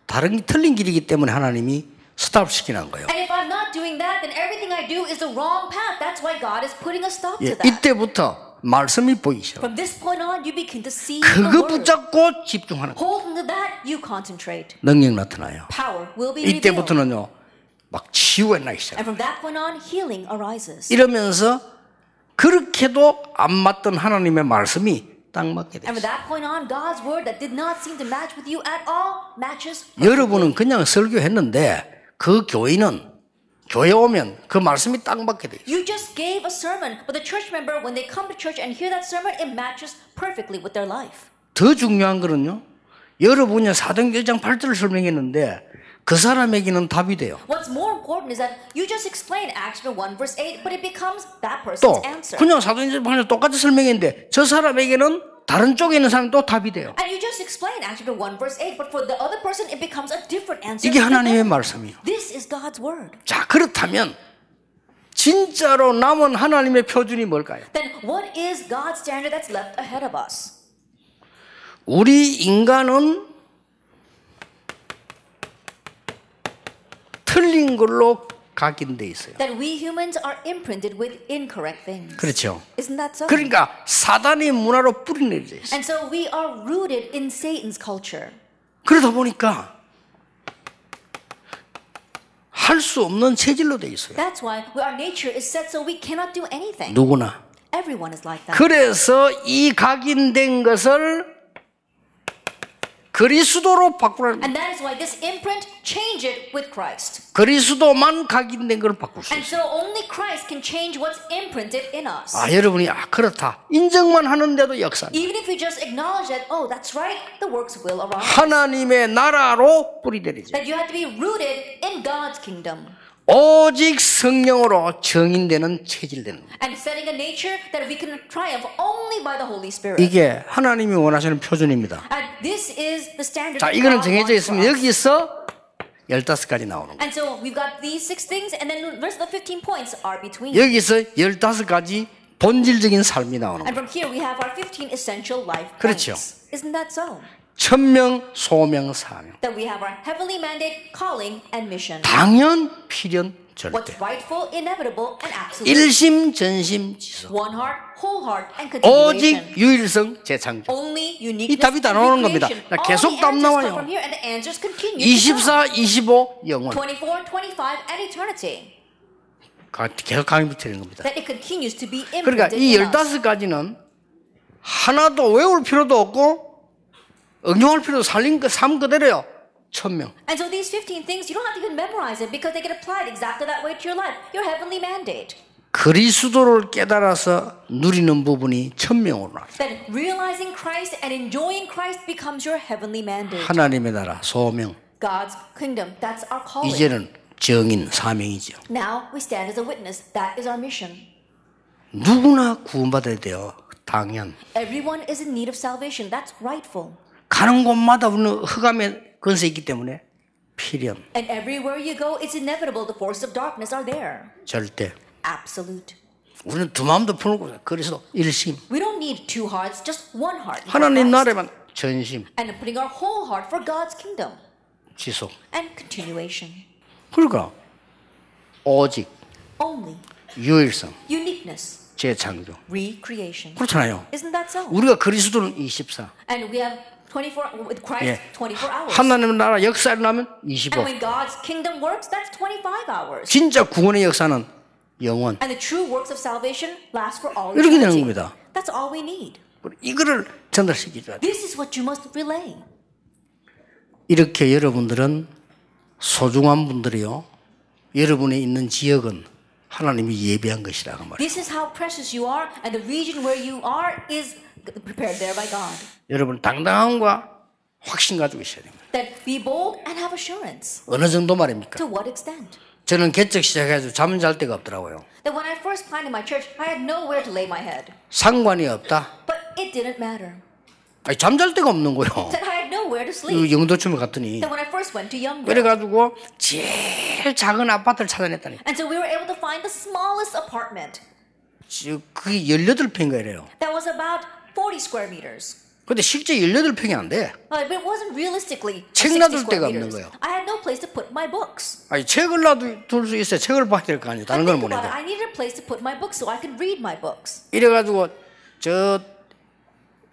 다른 틀린 길이기 때문에 하나님이 스탑시키는 거예요. And if I'm not doing that, then everything I do is the wrong path. That's why God is putting a stop to 예, that. 이때부터 말씀이 보이기 시작. From this point on, you begin to see the 그거 word. 붙잡고 집중하는 거예요. Hold into that, you concentrate. 능력 나타나요. Power will be revealed. 이때부터는요 막 치유가 나기 시작. And from that point on, healing arises. 이러면서 그렇게도 안 맞던 하나님의 말씀이 딱 맞게 And from 됐어요. that point on, God's word that did not seem to match with you at all matches. 여러분은 그냥 설교했는데 그 교인은 교회 오면 그 말씀이 딱 맞게 돼요. You just gave a sermon, but the church member, when they come to church and hear that sermon, it matches perfectly with their life. 더 중요한 거는요. 여러분이 사도행전 1장 8절을 설명했는데 그 사람에게는 답이 돼요. What's more important is that you just explain Acts 1 verse 8, but it becomes that person's 또 answer. 그냥 사도행전 8절 똑같이 설명했는데 저 사람에게는 다른 쪽에 있는 사람이 또 답이 돼요. And you just explain Acts 1 verse 8, but for the other person, it becomes a different answer. 이게 하나님의 말씀이에요. This is God's word. 자, 그렇다면 진짜로 남은 하나님의 표준이 뭘까요? Then what is God's standard that's left ahead of us? 우리 인간은 틀린 걸로 각인돼 있어요. That we humans are imprinted with incorrect things. 그렇죠. Isn't that so? 그러니까 사단의 문화로 뿌리내려져 있어요. And so we are rooted in Satan's culture. 그러다 보니까 할 수 없는 체질로 돼 있어요. That's why our nature is set so we cannot do anything. 누구나. Everyone is like that. 그래서 이 각인된 것을 그리스도로 바꾸라는 거예요. And that is why this imprint, change it with Christ. 그리스도만 각인된 걸 바꿀 수 And 있어요. so only Christ can change what's imprinted in us. 아, 여러분이 그렇다 인정만 하는데도 역사입니다. Even if you just acknowledge that, oh, that's right, the works will arise. 하나님의 나라로 뿌리내리죠. That you have to be rooted in God's kingdom. 오직 성령으로 정인되는 체질되는 거예요. And setting a nature that we can triumph only by the Holy Spirit. 이게 하나님이 원하시는 표준입니다. And this is the standard. 자, that 이거는 God 정해져 wants 있으면 for us. 여기서 15가지 나오는 거예요. And so we've got these 6 things, and then the rest of the 15 points are between. 여기서 15가지 본질적인 삶이 나오는 And 거예요. from here we have our 15 essential life 그렇죠. points. Isn't that so? 천명, 소명, 사명. That we have our heavenly mandate, calling, and mission. 당연, 필연, 절대. What's rightful, inevitable, and absolute. 일심, 전심, 지속. One heart, whole heart, and 오직 continuation. 유일성, 재창조. Only 이 uniqueness 답이 다 and 나오는 겁니다. recreation. 자, All 계속 the 답 answers 나와요. come from here, and the answers continue to come. 24, 25, 영원. 24, 25, and eternity. 계속 강의 되는 겁니다. That it continues to be 그러니까 imprinted 이 in us. 15가지는 하나도 외울 필요도 없고 응용할 필요도 삶 그대로요. 천명. And so these 15 things, you don't have to even memorize it because they get applied exactly that way to your life. Your heavenly mandate. 그리스도를 깨달아서 누리는 부분이 천명으로 나와요. That realizing Christ and enjoying Christ becomes your heavenly mandate. 하나님의 나라, 소명. God's kingdom, that's our calling. 이제는 정인, 사명이죠. Now we stand as a witness. That is our mission. 누구나 구원받아야 돼요. 당연. Everyone is in need of salvation. That's rightful. 가는 곳마다 우리는 흑암의 권세 있기 때문에 필연, And everywhere you go, it's inevitable the forces of darkness are there. 절대. Absolute. 우리는 두 마음도 풀고 그래서 일심. We don't need two hearts, just one heart. 하나님 나라에만 전심, And putting our whole heart for God's kingdom. 지속. And continuation. 그러니까 오직 Only. 유일성, Uniqueness. 재창조. Recreation. 그렇잖아요. Isn't that so? 우리가 그리스도는 24. And we have 24, with Christ, 예. 24 hours. 하나님 나라 역사를 나면 25. And when God's kingdom works, that's 25 hours. 진짜 구원의 역사는 영원. And the true works of salvation last for all 이렇게 되는 eternity. 겁니다. That's all we need. 이거를 전달시켜줘야 돼. This is what you must relay. 이렇게 여러분들은 소중한 분들이요. 여러분이 있는 지역은 하나님이 예비한 것이라고 말이에요. This is how precious you are, and the region where you are is prepared there by God. 여러분 당당함과 확신 가지고 있어야 됩니다. That be bold and have assurance. 어느 정도 말입니까? To what extent? 저는 개척 시작해가지고 잠 잘 데가 없더라고요. That when I first planted my church, I had nowhere to lay my head. 상관이 없다. But it didn't matter. 아니 잠잘 데가 없는 거요. That I had nowhere to sleep. 영도춤에 갔더니 That when I first went to Youngville. 그래가지고 제일 작은 아파트를 찾아냈다니. And so we were able to find the smallest apartment. 그게 18평인가 이래요. That was about 40 square meters. 근데 실제 18평이 안 돼. But it wasn't realistically 책 60 놔둘 square 데가 없는 meters. 거예요. I had no place to put my books. 아니 책을 놔둘 수 있어야 책을 봐야 될 거 아니에요. 다른 걸 Think 못 about it. 해도. I needed a place to put my books so I could read my books. 이래가지고 저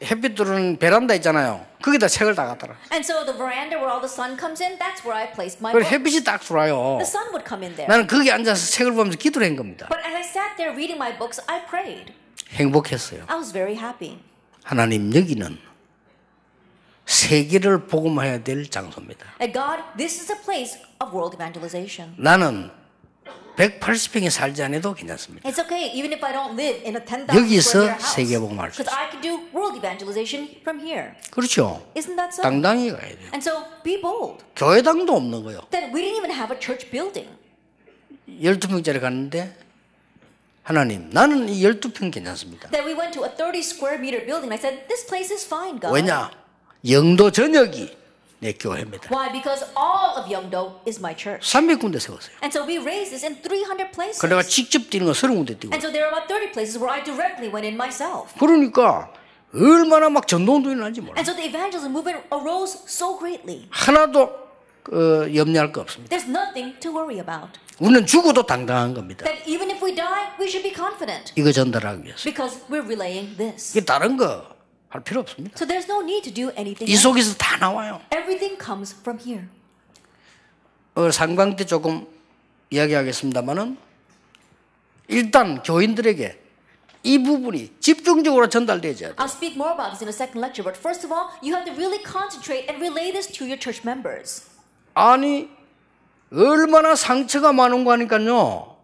햇빛 들어오는 베란다 있잖아요. 거기다 책을 다 갖다라. And so the veranda where all the sun comes in, that's where I placed my 그래 books. 햇빛이 딱 들어와요. The sun would come in there. 나는 거기 앉아서 책을 보면서 기도를 한 겁니다. But as I sat there reading my books, I prayed. 행복했어요. I was very happy. 하나님 여기는 세계를 복음해야 될 장소입니다. And God, this is a place of world evangelization. 나는 180평에 살지 않아도 괜찮습니다. It's okay, even if I don't live in a 10,000 여기서 square meter 세계 house. 복음할 수 Because I can do world evangelization from here. 그렇죠. Isn't that so? 당당히 가야 돼요. And so be bold. 교회당도 없는 거예요. That we didn't even have a church building. 12평짜리 갔는데 하나님 나는 이 12평 괜찮습니다. That we went to a 30 square meter building. I said, this place is fine, God. 왜냐? 영도 전역이 내 교회입니다. Why? Because all of Yeongdo is my church. 300군데 세웠어요. And so we raised this in 300 places. 그래가 직접 뛰는 거 30군데 뛰고. And so there are about 30 places where I directly went in myself. 그러니까 얼마나 막 전도운동이 나는지 몰라. And so the evangelism movement arose so greatly. 하나도 염려할 거 없습니다. There's nothing to worry about. 우리는 죽어도 당당한 겁니다. That even if we die, we should be confident. 이거 전달하기 위해서. Because we're relaying this. 이게 다른 거 할 필요 없습니다. So there's no need to do anything 이 else. 속에서 다 나와요. Everything comes from here. 상방 때 조금 이야기하겠습니다만은 일단 교인들에게 이 부분이 집중적으로 전달되어야 돼요. I'll speak more about this in a second lecture, but first of all, you have to really concentrate and relay this to your church members. 아니 얼마나 상처가 많은가 하니까요.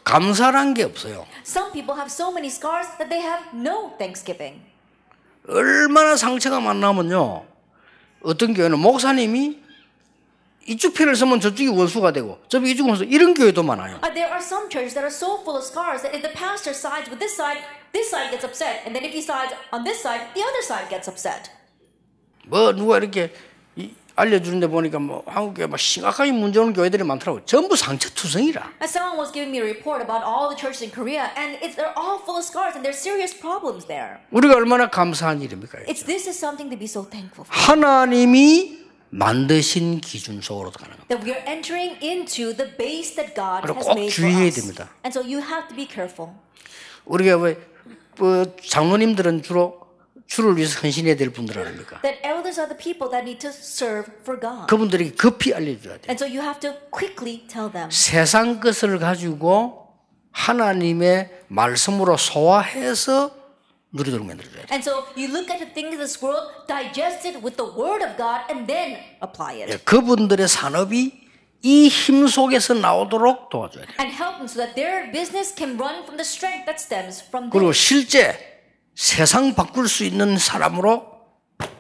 감사란 게 없어요. Some people have so many scars that they have no thanksgiving. 얼마나 상처가 많냐면요. 어떤 교회는 목사님이 이쪽 편을 쓰면 저쪽이 원수가 되고 저쪽이 이쪽 원수 이런 교회도 많아요. There are some churches that are so full of scars that if the pastor sides with this side gets upset, and then if he sides on this side, the other side gets upset. 뭐 누가 이렇게 알려주는데 보니까 뭐 한국에 막 심각하게 문제 오는 교회들이 많더라고. 전부 상처투성이라. As someone was giving me a report about all the churches in Korea, and they're all full of scars, and there's serious problems there. 우리가 얼마나 감사한 일입니까? This is something to be so thankful for. 하나님이 만드신 기준 속으로 가는 겁니다. That we are entering into the base that God 그리고 has 꼭 made for 주의해야 us. 됩니다. And so you have to be careful. 우리가 왜 장로님들은 주로 주를 위해서 헌신해야 될 분들 아닙니까? That elders are the people that need to serve for God. 그분들에게 급히 알려줘야 돼요. And so you have to quickly tell them. 세상 것을 가지고 하나님의 말씀으로 소화해서 누리도록 만들어줘야 돼요. And so you look at the things of this world, digest it with the word of God, and then apply it. 그분들의 산업이 이 힘 속에서 나오도록 도와줘야 돼요. And help them so that their business can run from the strength that stems from 그리고 this. 실제 세상 바꿀 수 있는 사람으로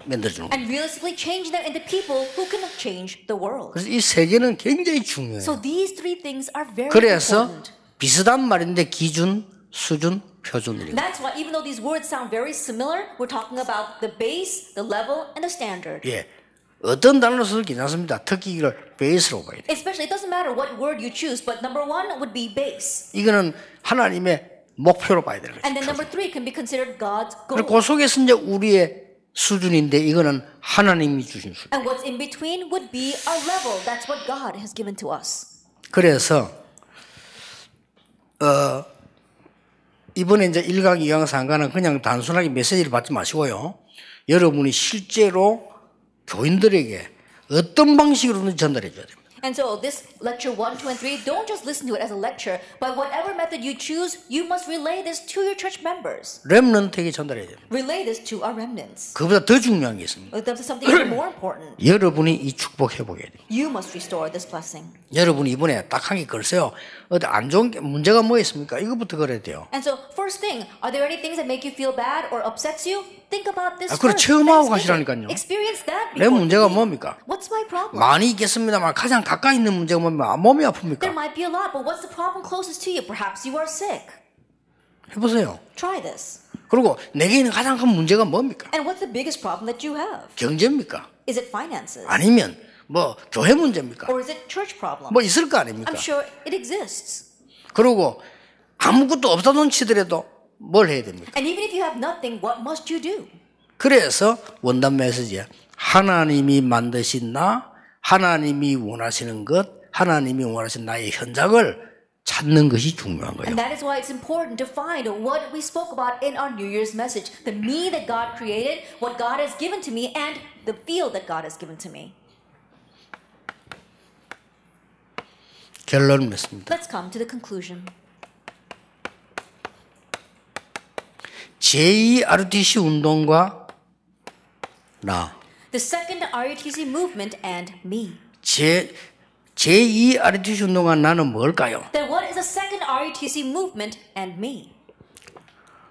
만들어주는 거예요. And realistically change them into people who can change the world. 그래서 이 세 개는 굉장히 중요해요. So these three things are very 그래서 important. 비슷한 말인데 기준, 수준, 표준을. That's why even though these words sound very similar, we're talking about the base, the level, and the standard. 예, 어떤 단어를 써도 괜찮습니다. 특히 이걸 베이스로 봐야 돼요. Especially, it doesn't matter what word you choose, but number one would be base. 이거는 하나님의 목표로 봐야 되는 거죠. And then number three can be considered God's goal. 그리고 그 속에서 이제 우리의 수준인데 이거는 하나님이 주신 수준. And what's in between would be our level. That's what God has given to us. 그래서 이번에 이제 1강, 2강, 3강은 그냥 단순하게 메시지를 받지 마시고요. 여러분이 실제로 교인들에게 어떤 방식으로든지 전달해 줘야 됩니다. And so this lecture 1, 2, and 3, don't just listen to it as a lecture, but whatever method you choose, you must relay this to your church members. 렘넌트에게 전달해야 됩니다. Relay this to our remnants. 그보다 더 중요한 게 있습니다. There's something even more important. 여러분이 이 축복 회복해야 돼요. You must restore this blessing. 여러분이 이번에 딱 한 게 글쎄요. 어디 안 좋은 게 문제가 뭐 있습니까? 이것부터 그래야 돼요. And so first thing, are there any things that make you feel bad or upsets you? Think about this 그걸 first. 체험하고 Thanksgiving. 가시라니까요. Experience that 내 before 문제가 you leave. 뭡니까? What's my problem? 많이 있겠습니다만 가장 가까이 있는 문제가 뭡니까? 몸이 There 아픕니까? might be a lot, but what's the problem closest to you? Perhaps you are sick. 해보세요. Try this. 그리고 내게 있는 가장 큰 문제가 뭡니까? And what's the biggest problem that you have? 경제입니까? Is it finances? 아니면 뭐 교회 문제입니까? Or is it church problem? 뭐 있을 거 아닙니까? I'm sure it exists. 그리고 아무것도 없다돈 치더라도 뭘 해야 됩니까? And even if you have nothing, what must you do? 그래서 원단 메시지야. 하나님이 만드신 나, 하나님이 원하시는 것, 하나님이 원하신 나의 현장을 찾는 것이 중요한 거예요. And that is why it's important to find what we spoke about in our New Year's message. The me that God created, what God has given to me, and the field that God has given to me. 결론을 맺습니다. Let's come to the conclusion. 제2RTC 운동과 나, The second RUTC movement and me. 제2RTC 운동과 나는 뭘까요? Then what is the second RUTC movement and me?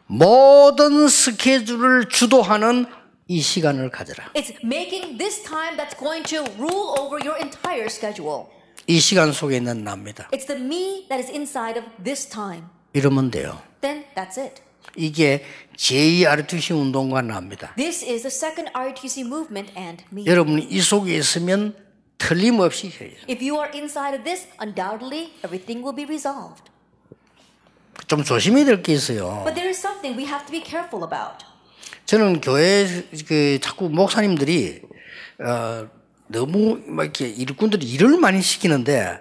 모든 스케줄을 주도하는 이 시간을 가져라. It's making this time that's going to rule over your entire schedule. 이 시간 속에 있는 나입니다. It's the me that is inside of this time. 이러면 돼요. Then that's it. 이게 제2RTC 운동과 나입니다. This is the second RUTC movement and me. 여러분이 이 속에 있으면 틀림없이 해요. If you are inside of this, undoubtedly everything will be resolved. 좀 조심해야 될 게 있어요. But there is something we have to be careful about. 저는 교회 자꾸 목사님들이 너무 막 이렇게 일꾼들이 일을 많이 시키는데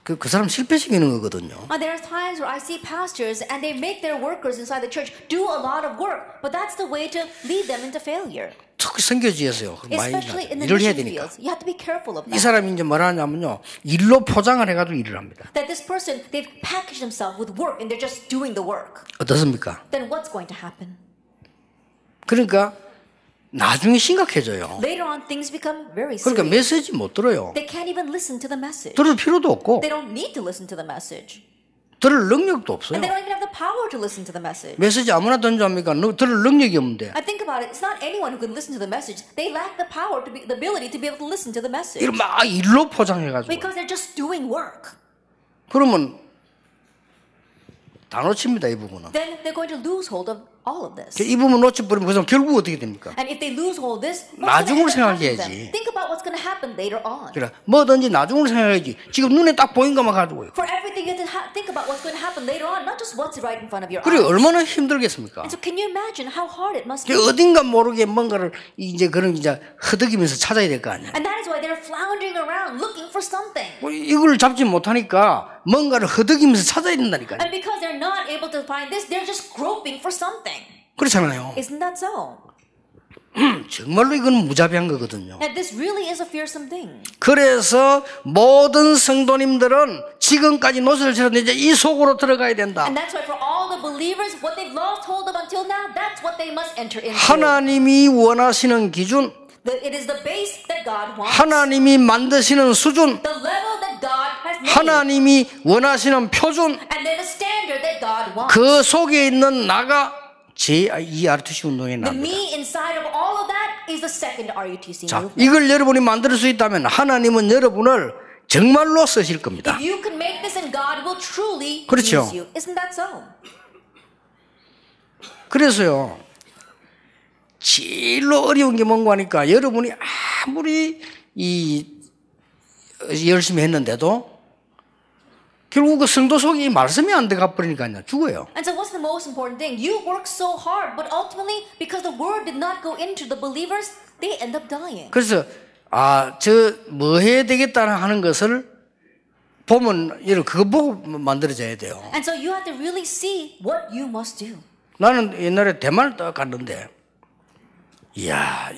그 사람 실패시키는 거거든요. There are times where I see pastors and they make their workers inside the church do a lot of work, but that's the way to lead them into failure. 특히 선교지에서요. 많이 Especially in the 일을 해야 mission 되니까. fields, you have to be careful of 이 that. 사람이 이제 뭐라 하냐면요. 일로 포장을 해가지고 일을 합니다. That this person, they've packaged themselves with work and they're just doing the work. 어떻습니까? Then what's going to happen? 그러니까 나중에 심각해져요. Later on, things become very 그러니까 serious. 메시지 못 들어요. They can't even listen to the message. 들을 필요도 없고 They don't need to listen to the message. 들을 능력도 없어요. And they don't even have the power to listen to the message. 메시지 아무나 던져합니까? 들을 능력이 없는데. I think about it. It's not anyone who can listen to the message. They lack the power to be, the ability to be able to listen to the message. 이걸 막 일로 포장해가지고. Because they're just doing work. 그러면 다 놓칩니다, 이 부분은. Then they're going to lose hold of all of this. 이 부분 놓쳐버리면 그럼 결국 어떻게 됩니까? And if they lose hold of this, 나중을 what's going to happen to 생각해야지. them? Think about what's going to happen later on. 그래, 뭐든지 나중을 생각해야지. 지금 눈에 딱 보인 것만 가지고요. For everything, you have to think about what's going to happen later on, not just what's right in front of your 그래 eyes. 얼마나 힘들겠습니까? And so can you imagine how hard it must be? 어딘가 모르게 뭔가를 이제 그런 이제 허덕이면서 찾아야 될 거 아니에요. And that is why they're floundering around looking for something. 이걸 잡지 못하니까 뭔가를 허덕이면서 찾아야 된다니까요. And because they're not able to find this, they're just groping for something. 그렇잖아요. Isn't that so? 정말로 이건 무자비한 거거든요. And this really is a fearsome thing. 그래서 모든 성도님들은 지금까지 노선을 쳤는데 이제 이 속으로 들어가야 된다. And that's why for all the believers, what they've lost hold of until now, that's what they must enter into. 하나님이 원하시는 기준, It is the base that God wants. 하나님이 만드시는 수준, The level that God has made. 하나님이 원하시는 표준, And then the standard that God wants. 그 속에 있는 나가 제2RTC 운동에 The 납니다. me inside of all of that is the second RUTC 자, movement. 이걸 여러분이 만들 수 있다면 하나님은 여러분을 정말로 쓰실 겁니다. If you can make this, and God will truly 그렇죠. use you. Isn't that so? 그래서요, 제일로 어려운 게 뭔가 하니까 여러분이 아무리 열심히 했는데도 결국 그 성도 속에 이 말씀이 안 들어가 버리니까요, 죽어요. And so what's the most important thing? You work so hard, but ultimately, because the word did not go into the believers, they end up dying. 그래서 저 뭐 해야 되겠다 하는 것을 보면 여러분 그거 보고 만들어져야 돼요. And so you have to really see what you must do. 나는 옛날에 대만을 딱 갔는데, 이야,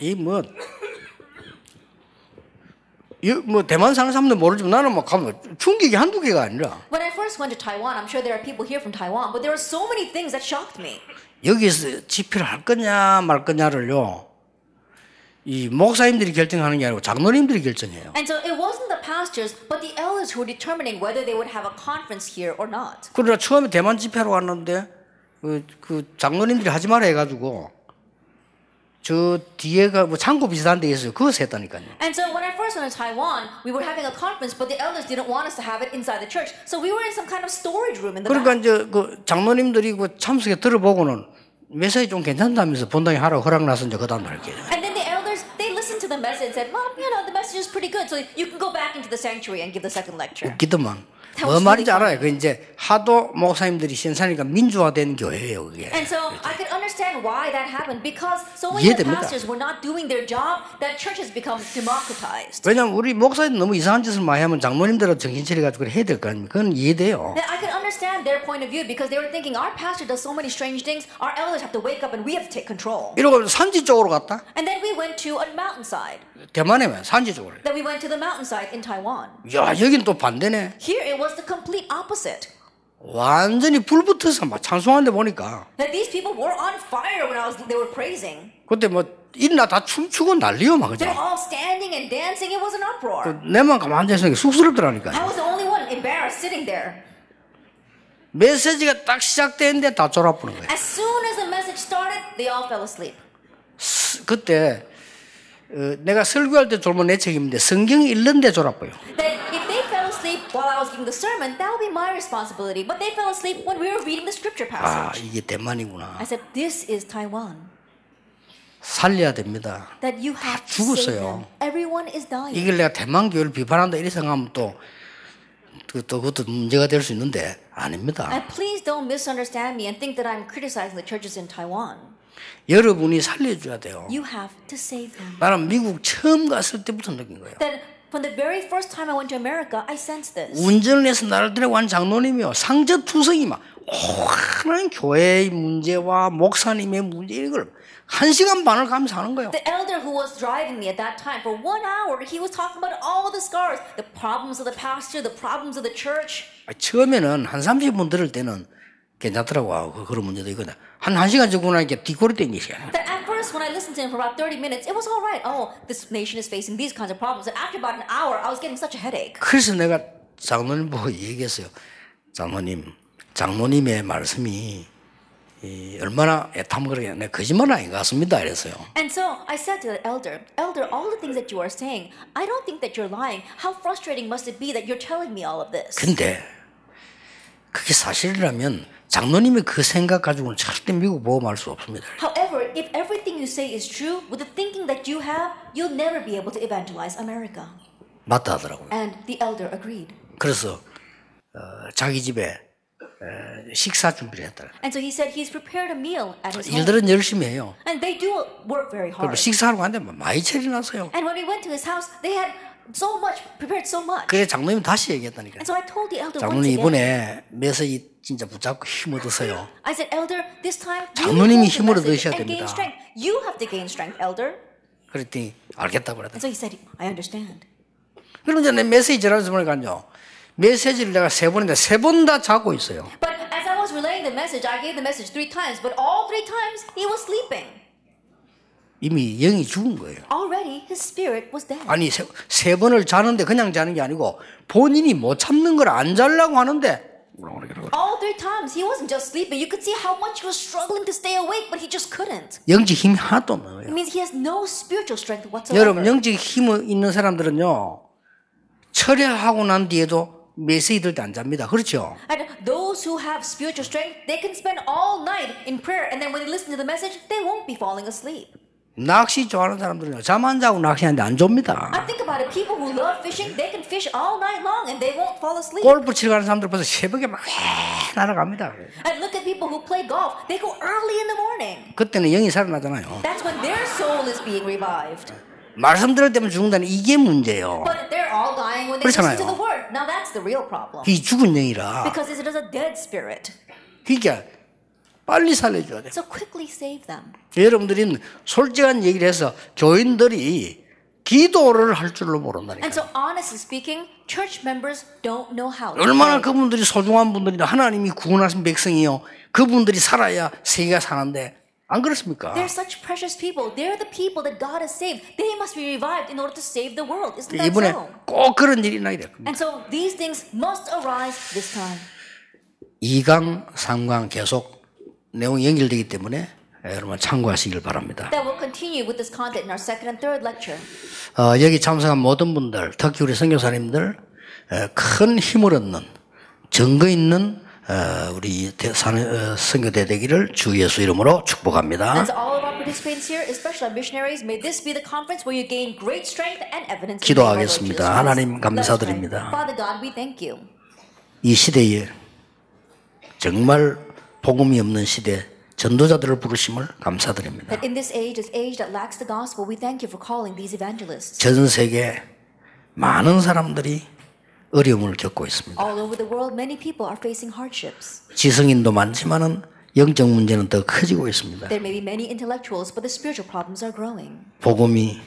뭐 대만 사는 사람들 모르지만 나는 막 가면 충격이 한두 개가 아니라. When I first went to Taiwan, I'm sure there are people here from Taiwan, but there were so many things that shocked me. 여기서 집회를 할 거냐 말 거냐를요, 이 목사님들이 결정하는 게 아니고 장로님들이 결정해요. And so it wasn't the pastors, but the elders who were determining whether they would have a conference here or not. 그러나 처음에 대만 집회로 왔는데 그 장로님들이 하지 마라 해가지고 저 뒤에가 뭐 창고 비슷한 데 있어요. 그거 했다니까요. And so when I first went to Taiwan, we were having a conference, but the elders didn't want us to have it inside the church. So we were in some kind of storage room in the 그러니까 back. 이제 그 장로님들이 그 참석에 들어보고는 메시지 좀 괜찮다면서 본당에 하라고 허락나서 이제 그 다음날 이렇게. And then the elders, they listened to the message and said, well, you know, the message is pretty good. So you can go back into the sanctuary and give the second lecture. 웃기더만. 뭐 말인지 알아요. 그 이제 하도 목사님들이 신사니까 민주화된 교회예요, 그게. And so I could understand why that happened because so many of the pastors were not doing their job that church has become democratized. 왜냐면 우리 목사님 너무 이상한 짓을 많이 하면 장로님들은 정신 차려가지고 해야 될 거 아닙니까? 그건 이해돼요. I could understand their point of view because they were thinking our pastor does so many strange things, our elders have to wake up and we have to take control. 이러고 산지 쪽으로 갔다. And then we went to a mountainside. 대만에 산지 쪽으로. Then we went to the mountainside in Taiwan. 야, 여긴 또 반대네. Here it was the complete opposite. 완전히 불 붙어서 막 찬송하는데 보니까. That these people were on fire when they were praising. 그때 뭐 일나 다 춤추고 난리요 막 그죠. They were all standing and dancing. It was an uproar. 내만 가만히 앉아 있으니까 쑥스럽더라니까. I was the only one embarrassed sitting there. 메시지가 딱 시작되는데 다 졸아버린 거예요. As soon as the message started, they all fell asleep. 그때 내가 설교할 때 졸면 내 책임인데 성경 읽는데 졸아버려. That if they fell asleep while I was giving the sermon, that would be my responsibility. But they fell asleep when we were reading the scripture passage. 이게 대만이구나. I said, this is Taiwan. 살려야 됩니다. That you have to save 죽었어요. them. Everyone is dying. 이걸 내가 대만 교회를 비판한다 이렇게 생각하면 또 그것도 문제가 될 수 있는데 아닙니다. And please don't misunderstand me and think that I'm criticizing the churches in Taiwan. 여러분이 살려줘야 돼요. You have to save them. 나는 미국 처음 갔을 때부터 느낀 거예요. That from the very first time I went to America, I sensed this. 운전을 해서 나를 데려간 장로님이요. 상저투성이 막 하나님 교회의 문제와 목사님의 문제 이걸 1시간 반을 가면서 하는 거예요. The elder who was driving me at that time for 1 hour, he was talking about all the scars, the problems of the pastor, the problems of the church. 처음에는 한 30분 들을 때는 괜찮더라고. 그런 문제도 있거든. 한 1시간 지고 나니까 뒷골이 땡기시야. That at first, when I listened to him for about 30 minutes, it was all right. Oh, this nation is facing these kinds of problems. And after about an hour, I was getting such a headache. 그래서 내가 장로님 보고 얘기했어요. 장로님의 말씀이 얼마나 애탐그러게 내가 거짓말 아닌 것 같습니다. 이랬어요. And so I said to the elder, all the things that you are saying, I don't think that you're lying. How frustrating must it be that you're telling me all of this? 근데 그게 사실이라면 장로님의 그 생각 가지고는 절대 미국 보험할 수 없습니다. However, if everything you say is true, with the thinking that you have, you'll never be able to evangelize America. 맞다 하더라고요. And the elder agreed. 그래서 자기 집에 식사 준비를 했더라. And so he said he's prepared a meal at his home. 일들은 열심히 해요. And they do work very 그리고 hard. 식사하러 갔는데 많이 차려놨어요. And when we went to his house, they had so much, prepared so much. 그래 장로님 다시 얘기했다니까. And so I told the elder once 장로님 again. 이번에 메시지 진짜 붙잡고 힘 얻으세요. I said, elder, this time you 장로님이 hold the 힘을 message 얻으셔야 and gain 됩니다. strength. You have to gain strength, elder. 그랬더니 알겠다고 그랬다. And so he said, I understand. 그럼 이제 내 메시지 전하면서 보니까요. 메시지를 내가 3번인데 3번 다 자고 있어요. But as I was relaying the message, I gave the message 3 times, but all 3 times he was sleeping. 이미 영이 죽은 거예요. Already his spirit was dead. 아니 3번을 자는데 그냥 자는 게 아니고 본인이 못 참는 걸 안 자려고 하는데 All 3 times he wasn't just sleeping. You could see how much he was struggling to stay awake, but he just couldn't. 영적 힘이 하나도 없는 It 거예요. means he has no spiritual strength whatsoever. 여러분 영적 힘이 있는 사람들은요 철회하고 난 뒤에도 메시지 들을 때 안 잡니다. 그렇죠? And those who have spiritual strength, they can spend all night in prayer, and then when they listen to the message, they won't be falling asleep. 낚시 좋아하는 사람들은 잠 안 자고 낚시하는데 안 좁니다. I think about it. People who love fishing, they can fish all night long and they won't fall asleep. 골프 치러 가는 사람들 벌써 새벽에 막 날아갑니다. And look at people who play golf. They go early in the morning. 그때는 영이 살아나잖아요. That's when their soul is being revived. 말씀 들을 때만 죽는다는 이게 문제예요. But they're all dying when they listen to the word. Now that's the real problem. 이 죽은 영이라. Because it is a dead spirit. 그러니까 빨리 살려줘야 돼. So quickly save them. 여러분들이 솔직한 얘기를 해서 교인들이 기도를 할 줄로 모른다니까. And so honestly speaking, church members don't know how to 얼마나 pray. 그분들이 소중한 분들이다. 하나님이 구원하신 백성이요. 그분들이 살아야 세계가 사는데 안 그렇습니까? They're such precious people. They're the people that God has saved. They must be revived in order to save the world. Isn't that 이번에 so? 꼭 그런 일이 나야 될 겁니다. And so these things must arise this time. 2강, 3강 계속 내용이 연결되기 때문에 여러분 참고하시길 바랍니다. That will continue with this content in our second and third lecture. 여기 참석한 모든 분들, 특히 우리 선교사님들 큰 힘을 얻는 증거 있는 우리 선교대 되기를 주 예수 이름으로 축복합니다. And to all of our participants here, especially our missionaries, may this be the conference where you gain great strength and evidence. 기도하겠습니다. 하나님 감사드립니다. Father God, we thank you. 이 시대에 정말 복음이 없는 시대 전도자들을 부르심을 감사드립니다. That in this age that lacks the gospel, we thank you for calling these evangelists. 전 세계 많은 사람들이 어려움을 겪고 있습니다. All over the world, many people are facing hardships. 지성인도 많지만은 영적 문제는 더 커지고 있습니다. There may be many intellectuals, but the spiritual problems are growing. 복음이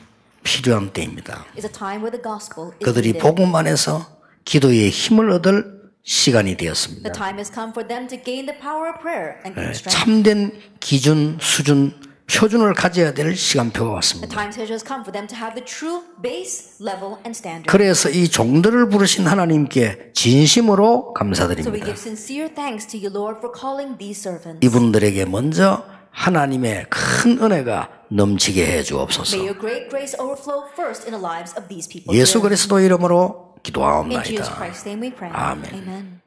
필요한 때입니다. It's a time where the gospel is 그들이 needed. 복음 안에서 기도의 힘을 얻을 시간이 The 되었습니다. time has come for them to gain the power of prayer and gain strength. 참된 기준, 수준, 표준을 가져야 될 시간표가 The 왔습니다. time has come for them to have the true base level and standard. 그래서 이 종들을 부르신 하나님께 진심으로 So we 감사드립니다. give sincere thanks to you, Lord, for calling these servants. 이분들에게 먼저 하나님의 큰 은혜가 넘치게 해 May 주옵소서. your great grace overflow first in the lives of these people. 예수 here. 그리스도 이름으로 In Jesus 기도하옵나이다. Christ's name we pray. 아멘. Amen.